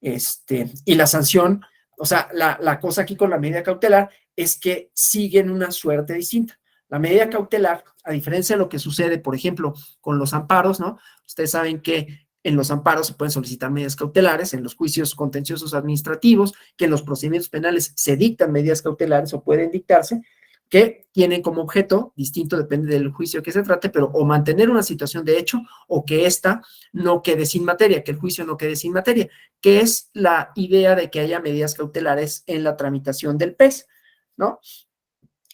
Y la sanción, o sea, la cosa aquí con la medida cautelar es que siguen una suerte distinta. La medida cautelar, a diferencia de lo que sucede, por ejemplo, con los amparos, ¿no? Ustedes saben que en los amparos se pueden solicitar medidas cautelares, en los juicios contenciosos administrativos, que en los procedimientos penales se dictan medidas cautelares o pueden dictarse, que tienen como objeto, distinto depende del juicio que se trate, pero o mantener una situación de hecho o que ésta no quede sin materia, que el juicio no quede sin materia, que es la idea de que haya medidas cautelares en la tramitación del PES, ¿no?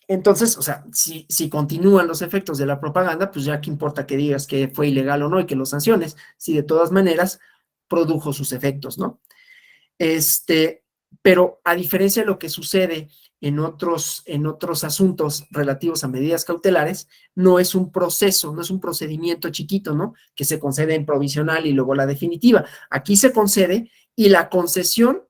Entonces, o sea, si continúan los efectos de la propaganda, pues ya que importa que digas que fue ilegal o no y que lo sanciones, si de todas maneras produjo sus efectos, ¿no? Pero a diferencia de lo que sucede en otros asuntos relativos a medidas cautelares, no es un proceso, no es un procedimiento chiquito, ¿no? Que se concede en provisional y luego la definitiva. Aquí se concede y la concesión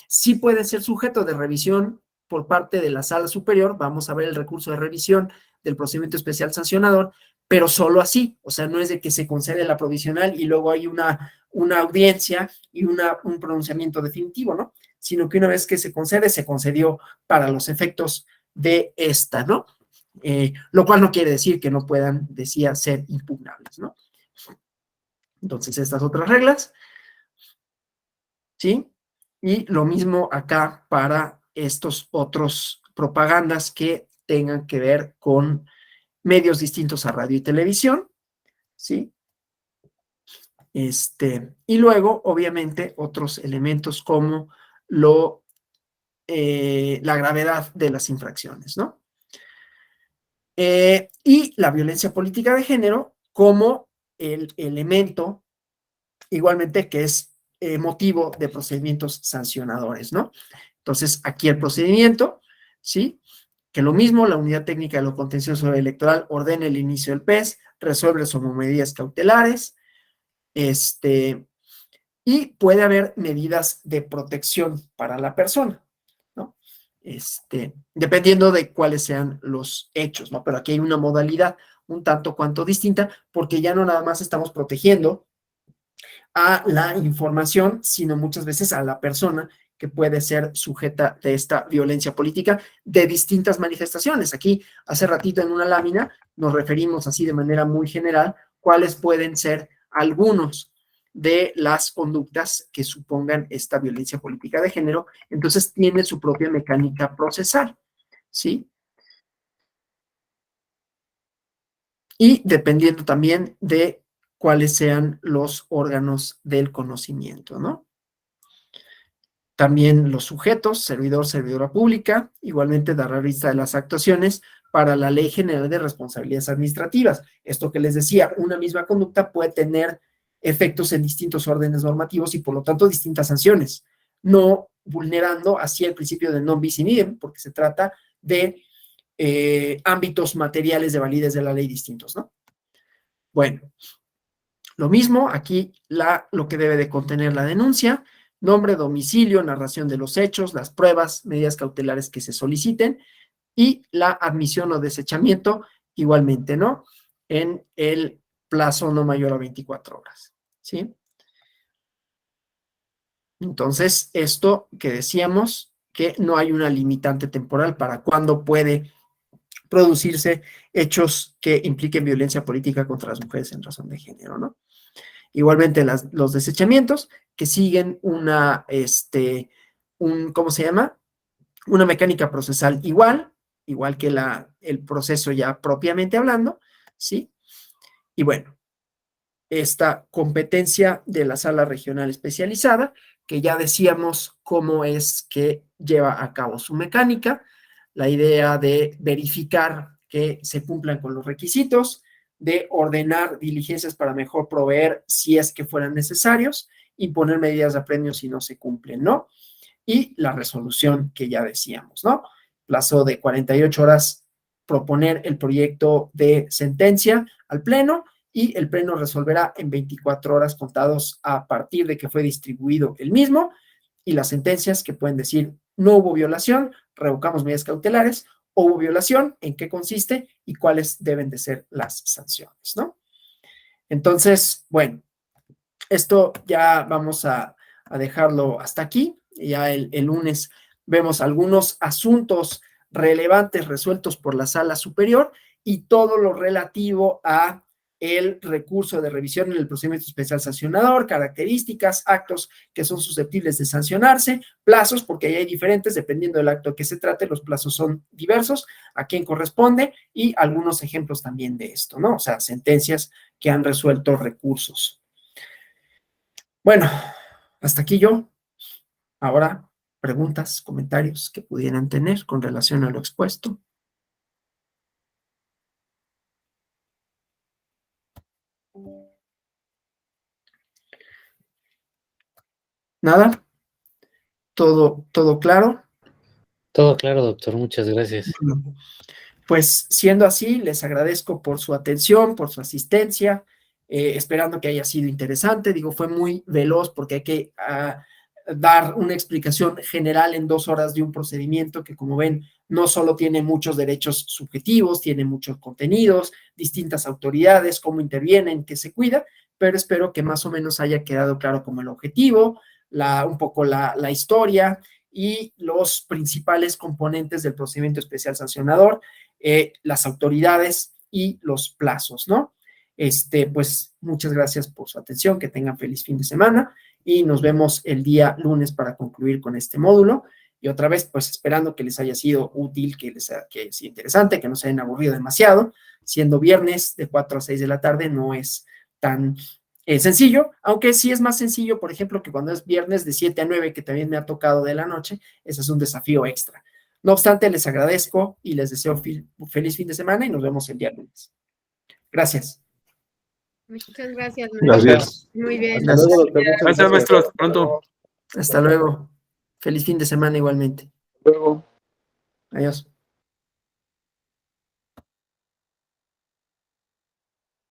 sí puede ser sujeto de revisión por parte de la sala superior. Vamos a ver el recurso de revisión del procedimiento especial sancionador, pero solo así, o sea, no es de que se concede la provisional y luego hay una audiencia y un pronunciamiento definitivo, ¿no? Sino que una vez que se concede, se concedió para los efectos de esta, ¿no? Lo cual no quiere decir que no puedan, decía, ser impugnables, ¿no? Entonces, estas otras reglas, ¿sí? Y lo mismo acá para estos otros propagandas que tengan que ver con medios distintos a radio y televisión, ¿sí? Y luego, obviamente, otros elementos como la gravedad de las infracciones, ¿no? Y la violencia política de género como el elemento, igualmente, que es motivo de procedimientos sancionadores, ¿no? Entonces, aquí el procedimiento, ¿sí? Que lo mismo, la unidad técnica de lo contencioso electoral ordena el inicio del PES, resuelve sobre medidas cautelares, y puede haber medidas de protección para la persona, ¿no? Dependiendo de cuáles sean los hechos, ¿no? Pero aquí hay una modalidad un tanto cuanto distinta, porque ya no nada más estamos protegiendo a la información, sino muchas veces a la persona que puede ser sujeta de esta violencia política de distintas manifestaciones. Aquí, hace ratito en una lámina, nos referimos así de manera muy general cuáles pueden ser algunos de las conductas que supongan esta violencia política de género. Entonces, tiene su propia mecánica procesal, ¿sí? Y dependiendo también de cuáles sean los órganos del conocimiento, ¿no? También los sujetos, servidor, servidora pública, igualmente dará lista de las actuaciones para la Ley General de Responsabilidades Administrativas. Esto que les decía, una misma conducta puede tener efectos en distintos órdenes normativos y por lo tanto distintas sanciones, no vulnerando así el principio de non bis in idem, porque se trata de ámbitos materiales de validez de la ley distintos, ¿no? Bueno, lo mismo, aquí lo que debe de contener la denuncia: nombre, domicilio, narración de los hechos, las pruebas, medidas cautelares que se soliciten y la admisión o desechamiento igualmente, ¿no? En el plazo no mayor a 24 horas, ¿sí? Entonces, esto que decíamos, que no hay una limitante temporal para cuándo puede producirse hechos que impliquen violencia política contra las mujeres en razón de género, ¿no? Igualmente los desechamientos que siguen ¿cómo se llama? Una mecánica procesal igual que el proceso ya propiamente hablando, ¿sí? Y bueno, esta competencia de la sala regional especializada, que ya decíamos cómo es que lleva a cabo su mecánica, la idea de verificar que se cumplan con los requisitos, de ordenar diligencias para mejor proveer si es que fueran necesarios, imponer medidas de apremio si no se cumplen, ¿no? Y la resolución que ya decíamos, ¿no? Plazo de 48 horas, proponer el proyecto de sentencia al Pleno y el Pleno resolverá en 24 horas contados a partir de que fue distribuido el mismo, y las sentencias que pueden decir no hubo violación, revocamos medidas cautelares, o hubo violación, en qué consiste y cuáles deben de ser las sanciones, ¿no? Entonces, bueno, esto ya vamos a dejarlo hasta aquí. Ya el lunes vemos algunos asuntos relevantes resueltos por la Sala Superior y todo lo relativo a el recurso de revisión en el procedimiento especial sancionador, características, actos que son susceptibles de sancionarse, plazos, porque ahí hay diferentes, dependiendo del acto que se trate, los plazos son diversos, a quién corresponde, y algunos ejemplos también de esto, ¿no? O sea, sentencias que han resuelto recursos. Bueno, hasta aquí yo. Ahora, preguntas, comentarios que pudieran tener con relación a lo expuesto. ¿Nada? ¿Todo claro? Todo claro, doctor. Muchas gracias. Bueno, pues siendo así, les agradezco por su atención, por su asistencia, esperando que haya sido interesante. Digo, fue muy veloz porque hay que dar una explicación general en 2 horas de un procedimiento que, como ven, no solo tiene muchos derechos subjetivos, tiene muchos contenidos, distintas autoridades, cómo intervienen, qué se cuida, pero espero que más o menos haya quedado claro como el objetivo, un poco la historia y los principales componentes del procedimiento especial sancionador, las autoridades y los plazos, ¿no? Pues muchas gracias por su atención, que tengan feliz fin de semana y nos vemos el día lunes para concluir con este módulo. Y otra vez, pues esperando que les haya sido útil, que sea interesante, que no se hayan aburrido demasiado. Siendo viernes de 4 a 6 de la tarde no es tan sencillo, aunque sí es más sencillo, por ejemplo, que cuando es viernes de 7 a 9, que también me ha tocado de la noche, ese es un desafío extra. No obstante, les agradezco y les deseo feliz fin de semana y nos vemos el día lunes. Gracias. Muchas gracias. Gracias. Muy bien. Hasta luego, doctor. Gracias, maestro. Hasta pronto. Hasta luego. Feliz fin de semana igualmente. Hasta luego. Adiós.